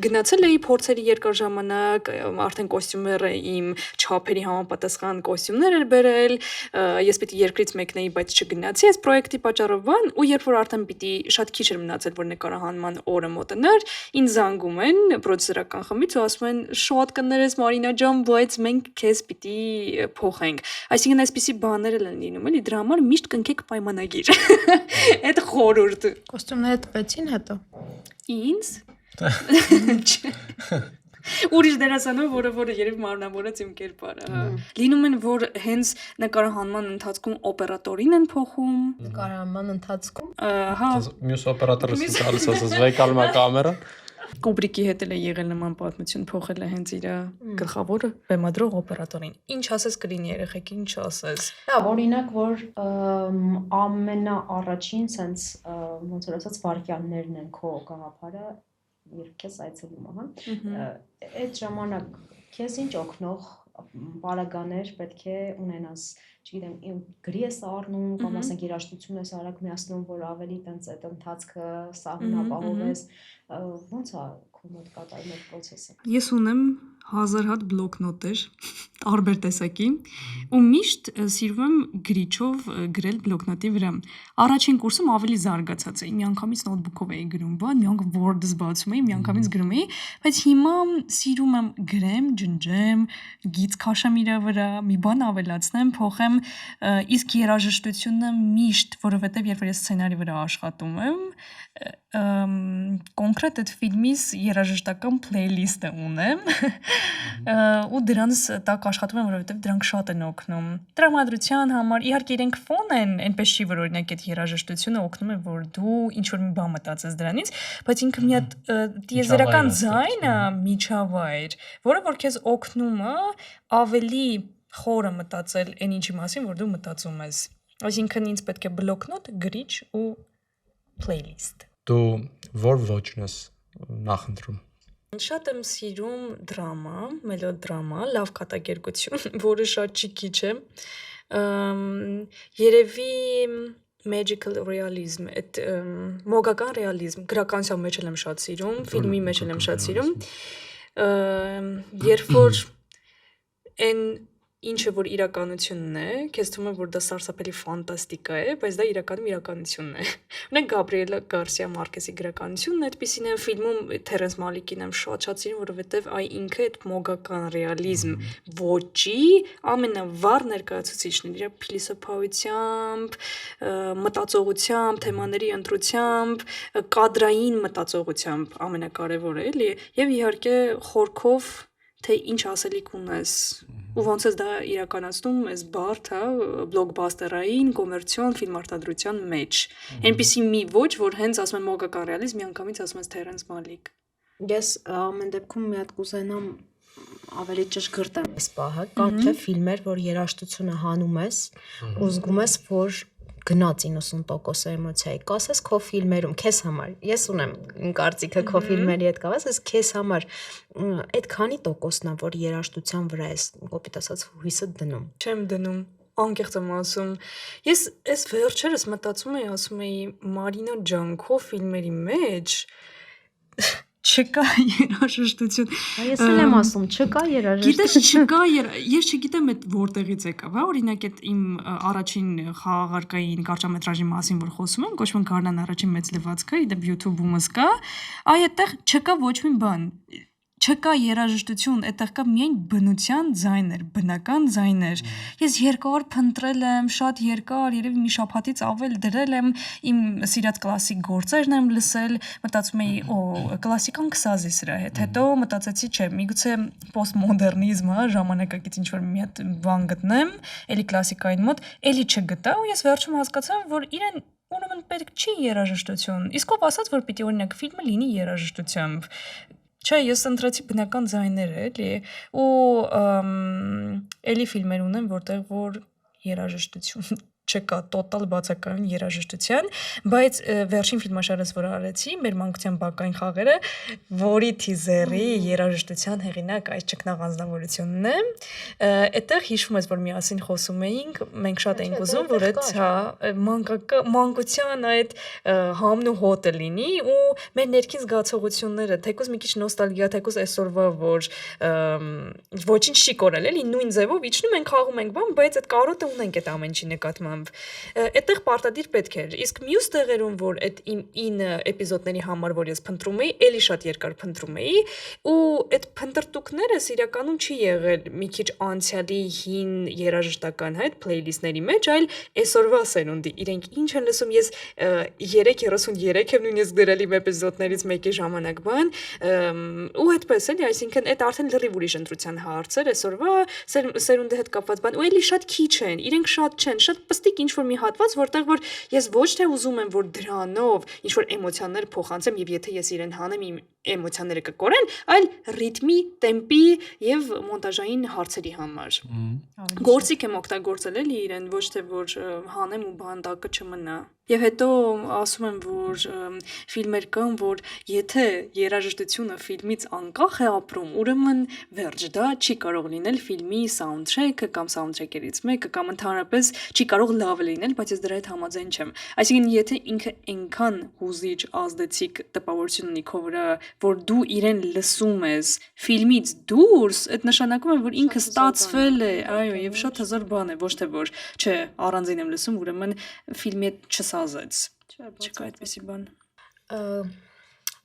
գնացել էի փորձերի երկար ժամանակ, արդեն կոստյումերը իմ չափերի համապատասխան կոստյումներ էր բերել, ես պիտի երկրից մեկնեի, բայց չգնացի այս պրոյեկտի պատճառով բան, ու երբ որ արդեն պիտի շատ քիչ էր մնացել, որ նկարահանման օրը մոտենար, ինձ զանգում են պրոդյուսերական խմբից ու ասում են շատ կներես Մարինա ջան, բայց մենք քեզ պիտի փոխենք։ Այսինքն այսպիսի բաներ են լինում, էլի դրա համար միշտ կնքեք պայմանագիր։ Այդ խորհուրդ։ կոստյումները տվեցին հետո։ Ինձ ուրիշ դերասանով, որը երբ մարմնավորեց իմ կերպարը։ Լինում են, որ հենց նկարահանման ընթացքում օպերատորին են փոխում։ Նկարահանման ընթացքում։ Հա, Մյուս օպերատորը ցալիս ասած վեկալմա կամերան։ Կուբրիկի հետ էլ է եղել նման պատմություն, փոխել է հենց իր գլխավոր բեմադրող օպերատորին։ Ինչ ասես կլինի երեխեք, ինչ ասես։ Լավ, օրինակ, որ ամենաառաջին sense ոնց որ ասած վարքյաններն են քո գաղափարը երբ քեզ այցելում, ահա։ Այդ ժամանակ քեզ ինչ օգնող բարագաներ պետք է ունենաս, չգիտեմ, գրի ես առնում կամ ասենք երաժշտություն ես արագ միացնում, որ ավելի տենց այդ ընթացքը սահմանապահովես, ոնց է քո մոտ կատարում այդ process-ը։ Ես ունեմ 1000 հատ բլոկնոտեր, տարբեր տեսակի, ու միշտ սիրվում եմ գրիչով գրել բլոկնոտի վրա։ Առաջին կուրսում ավելի զարգացած էի, միանգամից նոթբուքով էի գրում, բան, մի անգամ Word-ս բացում էի, միանգամից գրում էի, բայց հիմա սիրում եմ գրեմ, ջնջեմ, գիծ քաշեմ իր վրա, մի բան ավելացնեմ, փոխեմ, իսկ երաժշտությունը միշտ, որովհետև երբ որ ես սցենարի վրա աշխատում եմ, կոնկրետ այդ ֆիլմից երաժշտական playlist-ը ունեմ ու դրանց տակ աշխատում եմ, որովհետև դրանք շատ են օգնում տրամադրության համար, իհարկե իրենք ֆոն են, այնպես չի որ օրինակ այդ երաժշտությունը օգնում է, որ դու ինչ-որ մի բան մտածես դրանից, բայց ինքը մի հատ տիեզերական ձայն է, միջավայր, որը որ քեզ օգնում է ավելի խորը մտածել այն ինչի մասին, որ դու մտածում ես, այսինքն ինձ պետք է բլոկնոտ, գրիչ ու playlist։ Դու որ ոճն ես նախընտրում։ Շատ եմ սիրում դրամա, մելոդրամա, լավ կատակերգություն, որը շատ ճիքիչ է։ Երևի magical realism, այդ մոգական ռեալիզմ, գրականության մեջ եմ շատ սիրում, ֆիլմի մեջ եմ շատ սիրում։ Երբ որ այն ինչը որ իրականությունն է, քեզ թվում է որ դա սարսափելի ֆանտաստիկա է, բայց դա իրականում իրականությունն է։ Ունենք Գաբրիելա Գարսիա Մարկեսի գրականությունն այդպեսին է, ֆիլմում Թերենս Մալիկին եմ շատ սիրում, որովհետև այ ինքը այդ մոգական ռեալիզմ ոճի ամենավառ ներկայացուցիչն է, իր փիլիսոփայությամբ, մտածողությամբ, թեմաների ընտրությամբ, կադրային մտածողությամբ ամենակարևորը էլի, եւ իհարկե խորքով թե ինչ ասելիք ունես ու ոնց ես դա իրականացնում ես բարդ, հա, բլոկբասթերային, կոմերցիոն ֆիլմարտադրության մեջ։ Այնպիսի մի ոչ, որ հենց ասում եմ մոգական ռեալիզմ, միանգամից ասում ես Թերենս Մալիկ։ Ես ամեն դեպքում մի հատ կուզենամ ավելի ճշգրտեմ այս պահը, կան թե ֆիլմեր, որ երաժշտությունը հանում ես ու զգում ես, որ գնաց 90% էմոցիայի, կասես քո ֆիլմերում, քեզ համար, ես ունեմ կարծիքը քո ֆիլմերի հետ կապված, ես քեզ համար այդ քանի տոկոսն է, որ երաժշտության վրա ես, կոպիտ ասած, հույսը դնում։ Չեմ դնում, անկեղծ եմ ասում։ Ես այս վերջերս մտածում էի, ասում էի Մարինա ջան, քո ֆիլմերի մեջ չկա երաժշտություն։ Ես էլ եմ ասում, չկա երաժշտություն։ Գիտես, չկա, ես չգիտեմ այդ որտեղից եկավ, հա, օրինակ այդ իմ առաջին խաղաղարկային կարճամետրաժի մասին որ խոսում եմ, կոչվում Գարնան առաջին մեծ լվացքը, իդեպ YouTube-ումս կա, այ այդտեղ չկա ոչ մի բան։ Չկա երաժշտություն, այդտեղ կա միայն բնության ձայներ, բնական ձայներ։ Ես երկար փնտրել եմ, շատ երկար, երևի մի շաբաթից ավել դրել եմ, իմ սիրած կլասիկ գործերն եմ լսել, մտածում էի, կլասիկան կսազի սրա հետ։ Հետո մտածեցի, չէ, միգուցե պոստմոդեռնիզմը, ժամանակակից ինչ-որ մի հատ բան գտնեմ, էլի կլասիկային մոտ, էլի չգտա ու ես վերջում հասկացա, որ իրեն ուրեմն պետք չի երաժշտություն։ Իսկ ով ասաց, որ պիտի օրինակ ֆիլմը լինի երաժշտությամբ։ Չէ, ես ընտրեցի բնական ձայները, էլի, ու էլի ֆիլմեր ունեմ, որտեղ որ երաժշտություն չկա, տոտալ բացակայում երաժշտության, բայց վերջին ֆիլմաշարս, որ արեցի, մեր մանկության բակային խաղերը, որի թիզերի երաժշտության հեղինակ այս ճկնաղ անձնավորությունն է, այդտեղ հիշում ես, որ միասին խոսում էինք, մենք շատ էինք ուզում, որ այդ մանկության այդ համն ու հոտը լինի ու մեր ներքին զգացողությունները, թեկուզ մի քիչ նոստալգիա, թեկուզ այսօրվա, որ ոչինչ չի կորել, էլի նույն ձևով իջնում ենք, խաղում ենք բան, բայց այդ կարոտը ունենք այդ ամեն ինչի նկատմամբ։ Այդտեղ պարտադիր պետք էր, իսկ մյուս տեղերում, որ այդ իմ 9 էպիզոդների համար, որ ես փնտրում էի, էլի շատ երկար փնտրում էի, ու այդ փնտրտուքներս իրականում չի եղել մի քիչ անցյալի հին երաժշտական այդ playlist-ների մեջ, այլ այսօրվա սերունդի։ Իրենք ինչ են լսում, ես 3:33 եմ նույնիսկ դրել իմ էպիզոդներից մեկի ժամանակ բան, ու այդպես էլի, այսինքն այդ արդեն լրիվ ուրիշ ընտրության հարց էր, այսօրվա սերունդի հետ կապված բան, ու էլի շատ քիչ են, իրենք շատ չեն, շատ պստիկ ինչ-որ մի հատված, որտեղ որ ես ոչ թե ուզում եմ, որ դրանով ինչ-որ էմոցիաներ փոխանցեմ, եւ եթե ես իրեն հանեմ, իմ էմոցիաները կկորեն, այլ ռիթմի, տեմպի եւ մոնտաժային հարցերի համար։ Գործիք եմ օգտագործել էլի իրեն, ոչ թե որ հանեմ ու բանդակը չմնա։ Եվ հետո ասում եմ, որ ֆիլմեր կան, որ եթե երաժշտությունը ֆիլմից անկախ է ապրում, ուրեմն վերջ, դա չի կարող լինել ֆիլմի սաունդթրեքը կամ սաունդթրեքերից մեկը կամ ընդհանրապես չի կարող լավ լինել, բայց ես դրա հետ համաձայն չեմ։ Այսինքն, եթե ինքը այնքան հուզիչ, ազդեցիկ տպավորություն ունի քո վրա, որ դու իրեն լսում ես ֆիլմից դուրս, այդ նշանակում է, որ ինքը ստացվել է, այո, եւ շատ հազար բան է, ոչ թե որ, չէ, առանձին եմ լսում, ուրեմն ֆիլմի հետ չսազեց։ Չկա այդպեսի բան։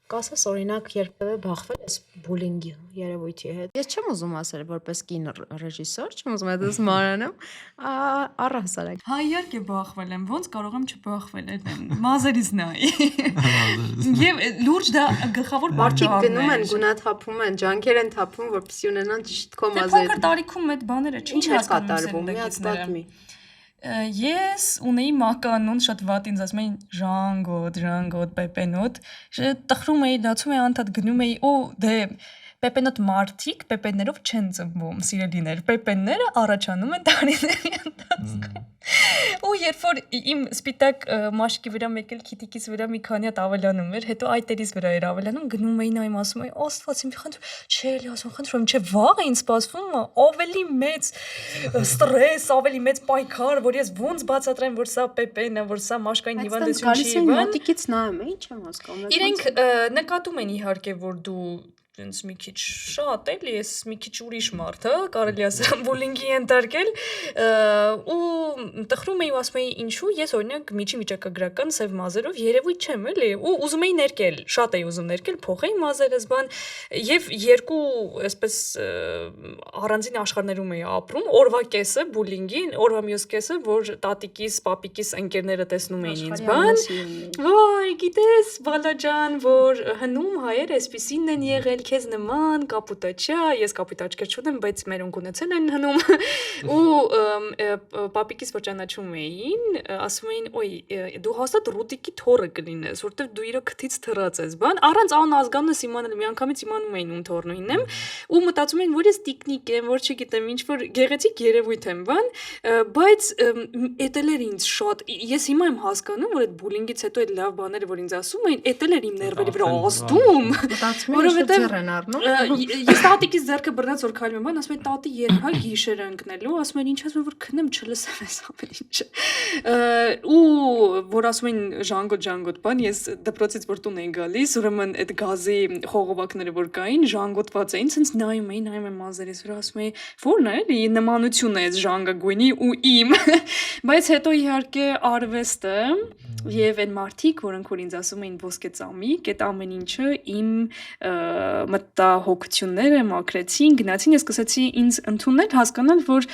Կասես օրինակ երբևէ բախվել ես բուլինգի երևույթի հետ։ Ես չեմ ուզում ասել որպես կին ռեժիսոր, չեմ ուզում այդպես մարանեմ, առհասարակ։ Հա, իհարկե բախվել եմ, ոնց կարող եմ չբախվել, մազերից նայ։ Եվ լուրջ դա գլխավոր Մարդիկ գնում են, գունաթափում են, ջանքեր են թափում, որպեսզի ունենան ճիշտ քո մազերը։ Փոքր տարիքում այդ բաները ինչ է կատարվում, մի հատ պատմի։ Ես ունեի մականուն շատ վատ ինձ ասում էին ժանգոտ, պեպենոտ, տխրում էի, լացում էի անդադ գնում էի, օ դե պեպենոտ մարդիկ պեպեններով չեն ծնվում, սիրելիներ, պեպենները առաջանում են տարիների ընթացքում։ Ու երբ որ իմ սպիտակ մաշկի վրա մեկել քիթիկից վրա մի քանի հատ ավելանում էր, հետո այտերից վրա էր ավելանում, գնում էին այմ ասում էի, Աստված իմ խնդրում, չէ, էլի ասում խնդրում, չէ, վաղ էին սպասվում, ավելի մեծ ստրես, ավելի մեծ պայքար, որ ես ոնց բացատրեմ, որ սա պեպեն է, որ սա մաշկային հիվանդություն չի, բան։ Մոտիկից նայում է, ինչ եմ հասկանում։ Իրենք նկատում են իհարկե, որ դու ինձ մի քիչ շատ էլի, ես մի քիչ ուրիշ մարդ, հա, կարելի ասեմ բուլինգի ենթարկել ու տխրում էի ու ասում էի ինչու ես օրինակ միջի վիճակագրական սև մազերով երևույթ չեմ էլի ու ուզում էի ներկել, շատ էի ուզում ներկել, փոխեի մազերս բան եւ երկու այսպես առանձին աշխարհներում էի ապրում, օրվա կեսը բուլինգի, օրվա մյուս կեսը, որ տատիկիս, պապիկիս ընկերները տեսնում էին ինձ բան, ոայ, գիտես, բալաջան, որ հնում հայեր այսպեսին են եղել քեզ նման կապուտաչա, ես կապուտաչկեր չունեմ, բայց մերոնք ունեցել են հնում ու պապիկիս որ ճանաչում էին, ասում էին, օй, դու հաստատ Ռուդիկի թոռը կլինես, որտեվ դու իր քթից թռած ես, բան, առանց անուն ազգանս իմանալ, միանգամից իմանում էին ում թոռնույնն եմ, ու մտածում էին, որ ես տիկնիկ եմ, որ չգիտեմ, ինչ որ գեղեցիկ երևույթ եմ, բան, բայց էտել էր ինձ շատ, ես հիմա եմ հասկանում, որ այդ բուլինգից հետո այդ լավ բաները, որ ինձ ասում էին, էտել էր իմ ներվերի վրա ազդում, որովհետեւ ես տատիկից ձեռքը բռնած որ քայլում եմ, բան ասում եմ տատի երբ հա գիշերը ընկնելու, ասում են ինչ ասում որ քնեմ չլսեմ այս ամեն ինչը։ Ու որ ասում են ժանգոտ, բան ես դպրոցից որ տուն էի գալիս, ուրեմն այդ գազի խողովակները որ կային, ժանգոտված էին, ցենց նայում եմ մազերից, որ ասում էի որն է էլի նմանությունն է այս ժանգագույնի ու իմ։ Բայց հետո իհարկե արվեստը եւ այն մարդիկ, որոնք որ ինձ ասում էին ոսկե ծամիկ, այդ ամեն ինչը իմ մտահոգությունները մաքրեցին, գնացին, ես սկսեցի ինձ ընդունել, հասկանալ, որ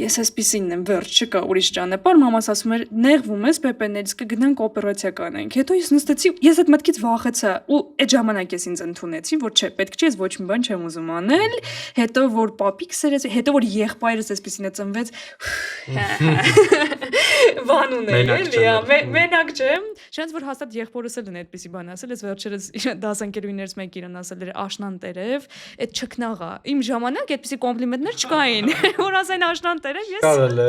ես այսպեսին եմ, վերջ չկա ուրիշ ճանապարհ, մամաս ասում էր, նեղվում ես պեպեներից կգնանք օպերացիա կանենք։ Հետո ես նստեցի, ես այդ մտքից վախեցա ու այդ ժամանակ ես ինձ ընդունեցի, որ չէ, պետք չէ, ես ոչ մի բան չեմ ուզում անել։ Հետո որ պապիկս էր, հետո որ եղբայրս այսպեսին է ծնվեց, բան ունել էլի, մենակ չեմ։ Շանս որ հաստատ եղբորս էլ են այդպեսի բան ասել, ես վերջերս դասընկերուհիներից մեկը իրան ասել էր աշնան տերև, այդ չքնաղա։ Իմ ժամանակ այդպեսի կոմպլիմենտներ չկային, որ ասեն աշնան տերև, ես Կարել է։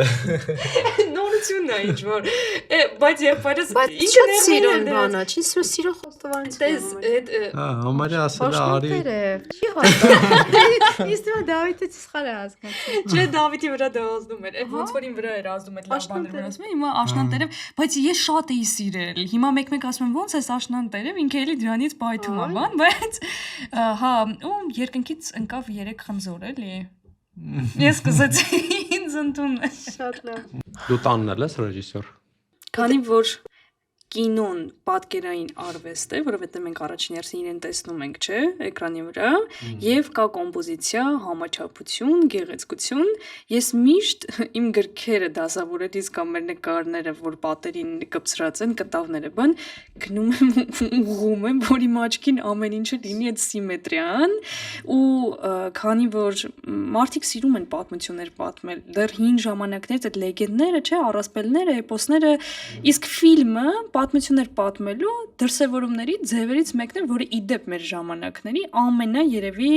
նորությունն է ինչ որ, բայց եղբայրս ինչ սիրուն բան է, չի սիրո խոստովանություն։ Տես այդ Հա, համարյա ասել է արի։ Չի հասկանում։ Իսկ դու Դավիթը սխալ է հասկացել։ Չէ, Դավիթի վրա դա ազդում էր, այդ ոնց որ իմ վրա էր ազդում այդ լավ բաները, ասում եմ, հիմա աշնան տերև, բայց ես շատ էի սիրել։ Հիմա մեկ ասում եմ, ոնց է աշնան տերև, ինքը էլի դրանից պայթում է, բան, բայց հա, ու երկնքից ընկավ 3 խնձոր, էլի։ Ես սկսեցի ինձ ընդունել։ Շատ լավ։ Դու տանն ես ռեժիսոր։ Քանի որ կինոն պատկերային արվեստ է, որովհետև մենք առաջին հերթին իրեն տեսնում ենք, չէ, էկրանի վրա, եւ կա կոմպոզիցիա, համաչափություն, գեղեցկություն։ Ես միշտ իմ գրքերը դասավորելիս կամ մեր նկարները, որ պատերին կպցրած են, կտավները, բան, գնում եմ ուղղում եմ, որ իմ աչքին ամեն ինչը լինի այդ սիմետրիան, ու քանի որ մարդիկ սիրում են պատմություններ պատմել, դեռ հին ժամանակներից այդ լեգենդները, չէ, առասպելները, էպոսները, իսկ ֆիլմը պատմություններ պատմելու դրսևորումների ձևերից մեկն է, որը իդեպ մեր ժամանակների ամենա երևի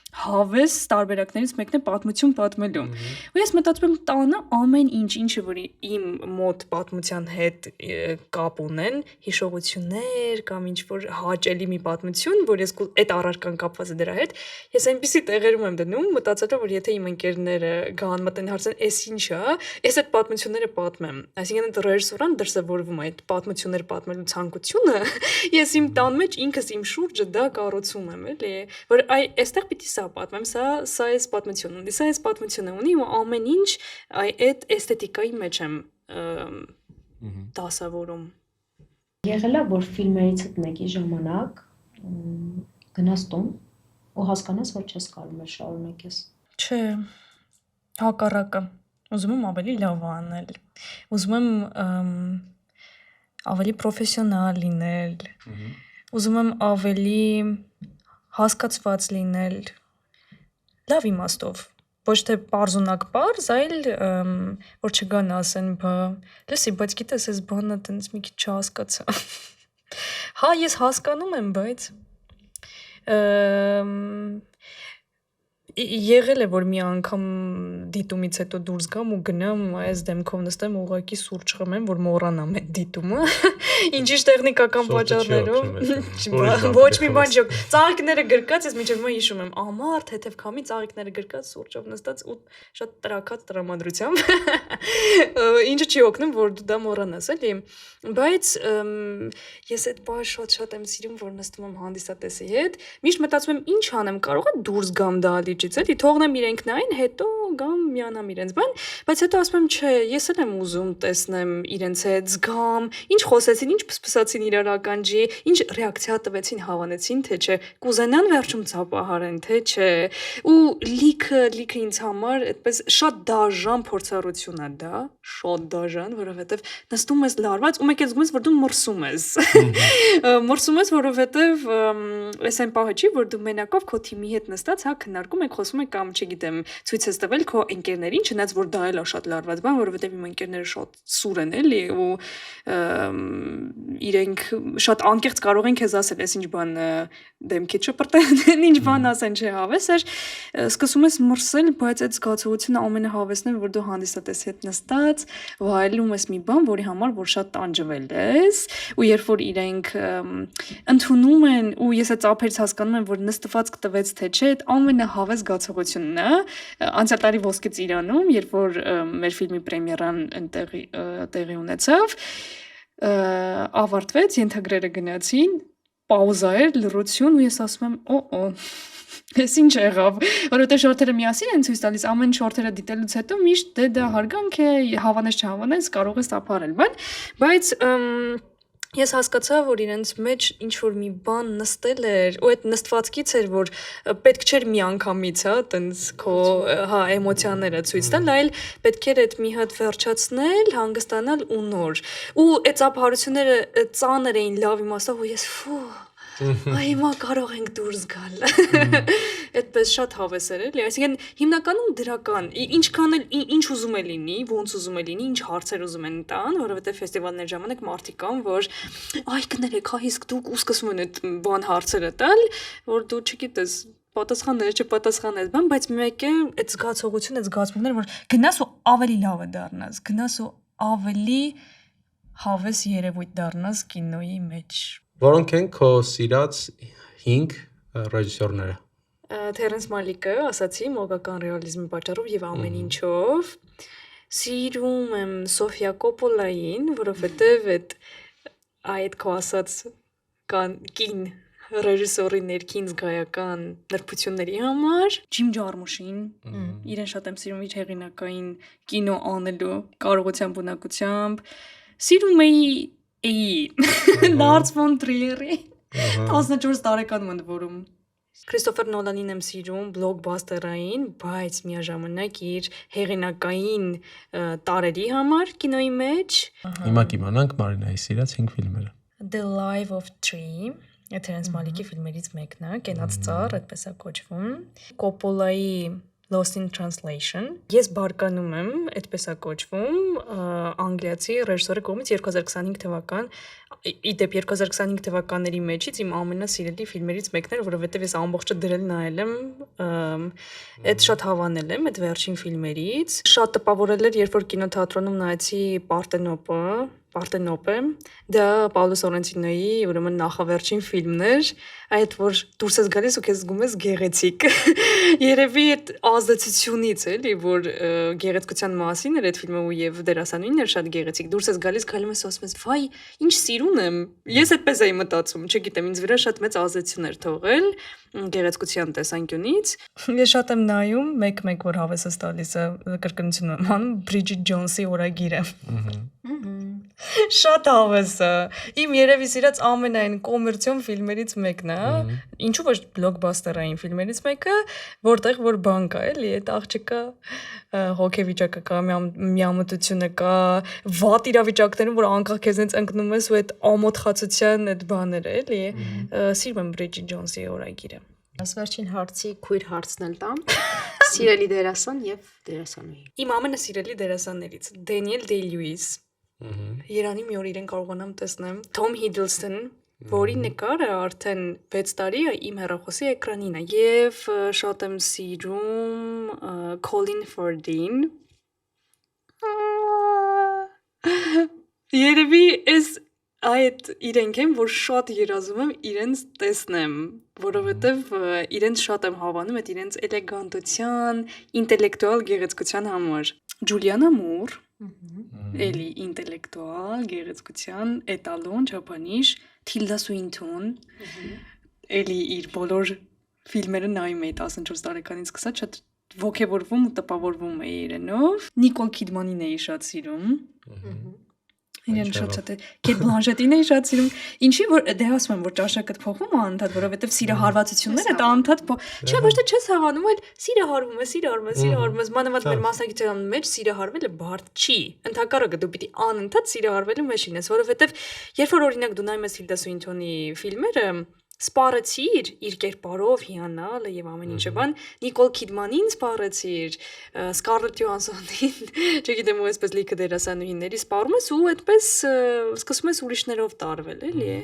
հավես տարբերակներից մեկն է պատմություն պատմելու։ Ու ես մտածում եմ տանը ամեն ինչը որ իմ մոտ պատմության հետ կապ ունեն, հիշողություններ կամ ինչ որ հաճելի մի պատմություն, որ ես այդ առարկան կապված է դրա հետ, ես այնպեսի տեղերում եմ դնում, մտածելով որ եթե իմ ընկերները գան մտեն հարցեն, «Էս ինչ է», ես այդ պատմությունները պատմեմ։ Այսինքն այդ ռեժիսորան դրսևորվում է այդ պատմություններ պատմելու ցանկությունը, ես իմ տան մեջ ինքս իմ շուրջը դա կառուցում եմ, էլի, որ այստեղ պիտի սա պատմեմ, սա էս պատմություն ունի, սա էս պատմությունը ունի ու ամեն ինչ այդ էսթետիկայի մեջ եմ դասավորում։ Եղել է, որ ֆիլմերից հետ մեկի ժամանակ գնաս տուն ու հասկանաս, որ չես կարող ես շարունակես։ Չէ, հակառակը, ուզում եմ ավելի լավ անել, ուզում եմ ավելի պրոֆեսիոնալ լինել, ուզում եմ ավելի հասկացված լինել, լավ իմաստով, ոչ թե պարզունակ պարզ, այլ որ չգան ասեն, լսի, բայց գիտես, այս բանը տենց մի քիչ չհասկացա։ Հա, ես հասկանում եմ, բայց Եղել է որ մի անգամ դիտումից հետո դուրս գամ ու գնամ այս դեմքով նստեմ ուղղակի սուրճ խմեմ որ մոռանամ այդ դիտումը ինչ-ինչ տեխնիկական պատճառներով ոչ մի բան չի ծաղիկները գրկած ես մինչև հիմա հիշում եմ ամառ թեթև քամի ծաղիկները գրկած սուրճով նստած ու շատ տրակած տրամադրությամբ ինչը չի օգնում որ դու դա մոռանաս էլի բայց ես այդ բանը շատ եմ սիրում որ նստում եմ հանդիսատեսի հետ միշտ մտածում եմ ինչ անեմ կարող է դուրս գամ դահլիճից էլի թողնեմ իրենք նային հետո գամ միանամ իրենց բան բայց հետո ասում եմ չէ ես էլ եմ ուզում տեսնեմ իրենց հետ զգամ ինչ խոսեցին ինչ փսփսացին իրար ականջի ինչ ռեակցիա տվեցին հավանեցին թե չէ կուզենան վերջում ծափահարեն թե չէ ու լիքը ինձ համար այդպես շատ դաժան փորձառություն է դա շատ դաժան որովհետև նստում ես լարված ու մեկ էլ զգում ես որ դու մրսում ես որովհետև այս այն պահը չի որ դու մենակով քո թիմի հետ նստած հա քննարկում եք խոսում եք կամ չգիտեմ ցույց ես տվել քո ընկերներին չնայած որ դա էլ է շատ լարված բան որովհետև իմ ընկերները շատ սուր են էլի ու իրենք շատ անկեղծ կարող են քեզ ասել այս ինչ բան դեմքիդ շպրտեն ինչ բան ասեն չէ հավես էր սկսում ես մրսել բայց այդ զգացողությունը ամենահավեսն է որ դու հանդիսատես հետ նստած վայելում ես մի բան որի համար որ շատ տանջվել ես ու երբ որ իրենք ընդունում են ու ես այդ ծափերից հասկանում եմ որ նստվածք տվեց թե չէ այդ ամենահավես զգացողությունն է անցյալ տարի Ոսկե Ծիրանում երբ որ մեր ֆիլմի պրեմիերան տեղի ունեցավ ավարտվեց ենթագրերը գնացին պաուզա էր լռություն ու ես ասում եմ Ես ինչ եղավ, որովհետև շորթերը միասին են ցույց տալիս, ամեն շորթերը դիտելուց հետո միշտ դա հարգանք է, հավանես չհավանես, կարող ես ապարել, բայց ես հասկացա, որ իրենց մեջ ինչ որ մի բան նստել էր, ու այդ նստվածքից էր, որ պետք չէր մի անգամից, հա, տենց քո, հա, էմոցիաները ցույց տալ, այլ պետք էր այդ մի հատ վերջացնել, հանգստանալ ու նոր։ Ու այդ ծափահարությունները ծանր էին, լավ իմաստով, ու ես հիմա կարող ենք դուրս գալ։ Այդպես շատ հավես էր էլի, այսինքն հիմնականում դրական, ինչքան էլ ինչ ուզում է լինի, ոնց ուզում է լինի, ինչ հարցեր ուզում են տան, որովհետև ֆեստիվալների ժամանակ մարդիկ կան, որ այ կներեք, հա իսկ դուք ու սկսում են այդ բան հարցերը տալ, որ դու չգիտես պատասխաններ չպատասխանես, բայց մեկ է այդ զգացողությունը, այդ զգացմունքները, որ գնաս ու ավելի լավը դառնաս, գնաս ու ավելի հավես երևույթ դառնաս կինոյի մեջ։ Որոնք են քո սիրած 5 ռեժիսորները։ Թերենս Մալիկը, ասացի, մոգական ռեալիզմի պատճառով եւ ամեն ինչով։ Սիրում եմ Սոֆիա Կոպոլային, որովհետեւ այդ քո ասած կին ռեժիսորի ներքին զգայական նրբությունների համար Ջիմ Ջարմուշին իրեն շատ եմ սիրում իր հեղինակային կինո անելու կարողությամբ ունակությամբ սիրում էի Լարս ֆոն Տրիերի 14 տարեկանում ընդ որում Քրիստոֆեր Նոլանին եմ սիրում բլոկբասթերային բայց միաժամանակ իր հեղինակային տարերի համար կինոյի մեջ Հիմա կիմանանք Մարինայի սիրած 5 ֆիլմերը The Life of Tree Թերենս Մալիկի ֆիլմերից մեկն է, Կենաց ծառ, այդպես է կոչվում։ Կոպոլայի Lost in Translation։ Ես բարկանում եմ, այդպես է կոչվում, անգլիացի ռեժիսորի կողմից 2025 թվական, իդեպ 2025 թվականների մեջից իմ ամենասիրելի ֆիլմերից մեկն էր, որովհետև ես ամբողջը դրել նայել եմ, այդ շատ հավանել եմ այդ վերջին ֆիլմերից։ Շատ տպավորել էր, երբ որ կինոթատրոնում նայեցի Պարտենոպը, դա Պաուլո Սորենտինոյի ուրեմն նախավերջին ֆիլմն էր, այդ որ դուրս ես գալիս ու քեզ զգում ես գեղեցիկ։ Երևի այդ ազդեցությունից էլի, որ գեղեցկության մասին էր այդ ֆիլմը ու եւ դերասանուհին էր շատ գեղեցիկ։ Դուրս ես գալիս քայլում ես ասում ես, վայ, ինչ սիրուն եմ։ Ես այդպես էի մտածում, չգիտեմ, ինձ վրա շատ մեծ ազդեցություն էր թողել գեղեցկության տեսանկյունից։ Ես շատ եմ նայում, մեկ-մեկ որ հավեսս տալիս է կրկնություն եմ անում Բրիջիթ Ջոնսի օրագիրը։ Շատ հավես է։ Իմ երևի սիրած ամենայն կոմերցիոն ֆիլմերից մեկն է, ինչու ոչ բլոկբասթերային ֆիլմերից մեկը, որտեղ որ բան կա, էլի, այդ աղջիկը հոգեվիճակը կա, միամտությունը կա, վատ իրավիճակներում, որ անկախ քեզնից ընկնում ես ու այդ ամոթխացության այդ բաները, էլի, սիրում եմ Բրիջիթ Ջոնսի օրագիրը։ Վերջին հարցի քույր հարցն էլ տամ։ Սիրելի դերասան եւ դերասանուհի։ Իմ ամենասիրելի դերասաններից Դենիել Դեյ-Լյուիս Երանի մի օր իրեն կարողանամ տեսնեմ Թոմ Հիդլստոն որի նկարը արդեն 6 տարի է իմ հեռախոսի էկրանին է եւ շատ եմ սիրում Colin Firth-ին Երևի էս այդ իրենք են, որ շատ երազում եմ իրենց տեսնեմ, որովհետև իրենց շատ եմ հավանում այդ իրենց էլեգանտության, ինտելեկտուալ գեղեցկության համար։ Ջուլիանա Մուր, էլի ինտելեկտուալ գեղեցկության էտալոն չափանիշ, Թիլդա Սուինթոն, էլի իր բոլոր ֆիլմերը նայում էի 14 տարեկանից սկսած, շատ ոգևորվում ու տպավորվում էի իրենով։ Նիկոլ Քիդմանին էի շատ սիրում։ Իրեն շատ Քեյթ Բլանշետին էի շատ սիրում։ Ինչի որ դե ասում եմ որ ճաշակը փոխվում է անդադ, որովհետև սիրահարվածությունները դա անդադ չէ, ոչ թե չես հավանում, այլ սիրահարվում է, մանավանդ մեր մասնագիտության մեջ սիրահարվելը բարդ չի։ Ընդհակառակը դու պիտի անընդհատ սիրահարվելու մեջ լինես, որովհետև երբ որ օրինակ դու նայում ես Թիլդա Սուինթոնի ֆիլմերը, սպառեցիր իր կերպարով հիանալը եւ ամեն ինչը բան Նիկոլ Քիդմանին սպառեցիր Սկարլետ Յոհանսոնին չգիտեմ ու այսպես լիքը դերասանուհիների սպառում ես ու այդպես սկսում ես ուրիշներով տարվել էլի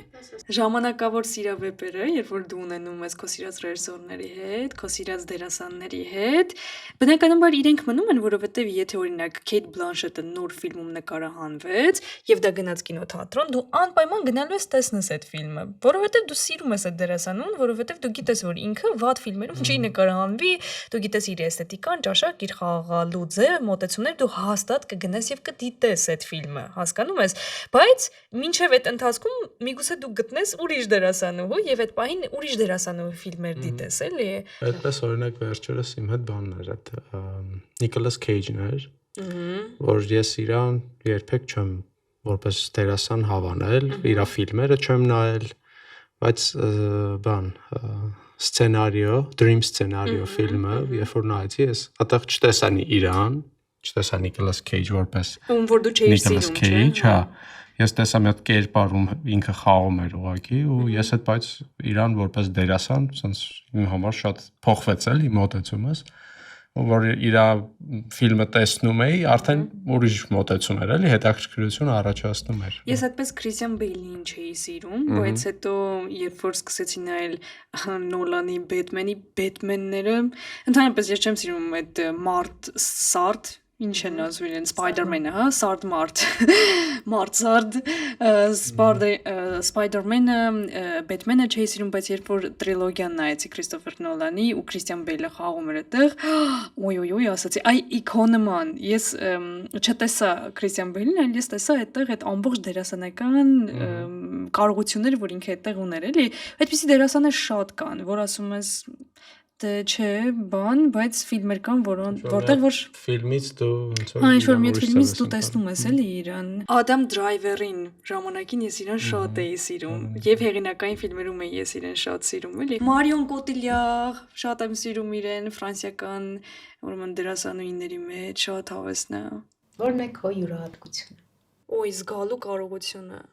ժամանակավոր սիրավեպերը երբ որ դու ունենում ես քո սիրած ռեժիսորների հետ քո սիրած դերասանների հետ բնականաբար իրենք մնում են որովհետեւ եթե օրինակ Քեյթ Բլանշետը նոր ֆիլմում նկարահանվեց եւ դա գնաց կինոթատրոն դու անպայման գնալու ես տեսնես այդ ֆիլմը որովհետեւ դու սիրում ես այդ դերասանուն, որովհետև դու գիտես, որ ինքը վատ ֆիլմերում չի նկարահանվի, դու գիտես իր էսթետիկան, ճաշակ, իր խաղալու ձևը, մոտեցումները, դու հաստատ կգնաս եւ կդիտես այդ ֆիլմը, հասկանում ես, բայց մինչեւ այդ ընթացքում միգուցե դու գտնես ուրիշ դերասանուհու եւ այդ պահին ուրիշ դերասանուհու ֆիլմեր դիտես, էլի։ Այդպես օրինակ վերջերս իմ հետ բանն էր այդ Նիկոլաս Քեյջն էր, որ ես իրան երբեք չեմ որպես դերասան հավանել, իր ֆիլմերը չեմ նայել բայց բան սցենարիո, Dream Scenario ֆիլմը, երբ որ նայեցի, ես այդտեղ չտեսանի իրան, չտեսա Նիկոլաս Քեյջ որպես ում որ դու չէիր սիրում, Քեյջ, հա։ Ես տեսա մի հատ կերպարում ինքը խաղում էր ուղղակի ու ես այդ բայց իրան որպես դերասան, ասենց իմ համար շատ փոխվեց էլի մոտեցումս, որ իր ֆիլմը տեսնում էի, արդեն ուրիշ մոտեցում էր, էլի հետաքրքրություն առաջացնում էր։ Ես այդպես Քրիստիան Բեյլին չէի սիրում, բայց հետո երբ որ սկսեցի նայել Նոլանի Բեթմենները, ընդհանրապես ես չեմ սիրում այդ Մարտ Սարդ ինչ են ասում իրեն Spider-Man-ը, հա, Սարդ Մարտ, Մարտ Սարդ, Spider-Man-ը, Batman-ը չէի սիրում, բայց երբ որ տրիլոգիան նայեցի Քրիստոֆեր Նոլանի ու Քրիստիան Բեյլը խաղում էր այդտեղ, ոյ, ասացի, այ իքոնոման, ես չտեսա Քրիստիան Բեյլին, այլ ես տեսա այդտեղ այդ ամբողջ դերասանական կարողությունները, որ ինքը այդտեղ ուներ, էլի, այդպիսի դերասաններ շատ կան, որ ասում ես դե չէ, բան, բայց ֆիլմեր կան, որտեղ որ ֆիլմից դու ոնց որ ինչ-որ մի ֆիլմից դու տեսնում ես էլի իրան։ Ադամ Դրայվերին ժամանակին ես իրան շատ էի սիրում եւ հեղինակային ֆիլմերում էի ես իրան շատ սիրում, էլի։ Մարիոն Կոտիլյար, շատ եմ սիրում իրեն, ֆրանսիական, ուրեմն դերասանուհիների մեջ շատ հավեսն է։ Որն է քո յուրահատկությունը։ Ոյ, զգալու կարողությունը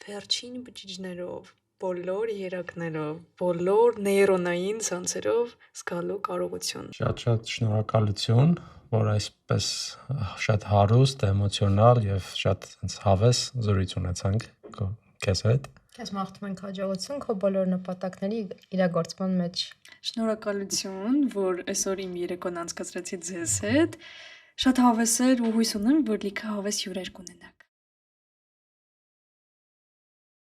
վերջին բջիջներով բոլոր երակներով, բոլոր նեյրոնային ցանցերով զգալու կարողություն։ Շատ շնորհակալություն, որ այսպես շատ հարուստ, էմոցիոնալ եւ շատ հավես զրույց ունեցանք քեզ հետ։ Քեզ մաղթում ենք հաջողություն քո բոլոր նպատակների իրագործման մեջ։ Շնորհակալություն, որ այսօր իմ երեկոն անցկացրեցի ձեզ հետ։ Շատ հավես էր ու հույս ունեմ, որ լիքը հավես հյուրեր կունենաք։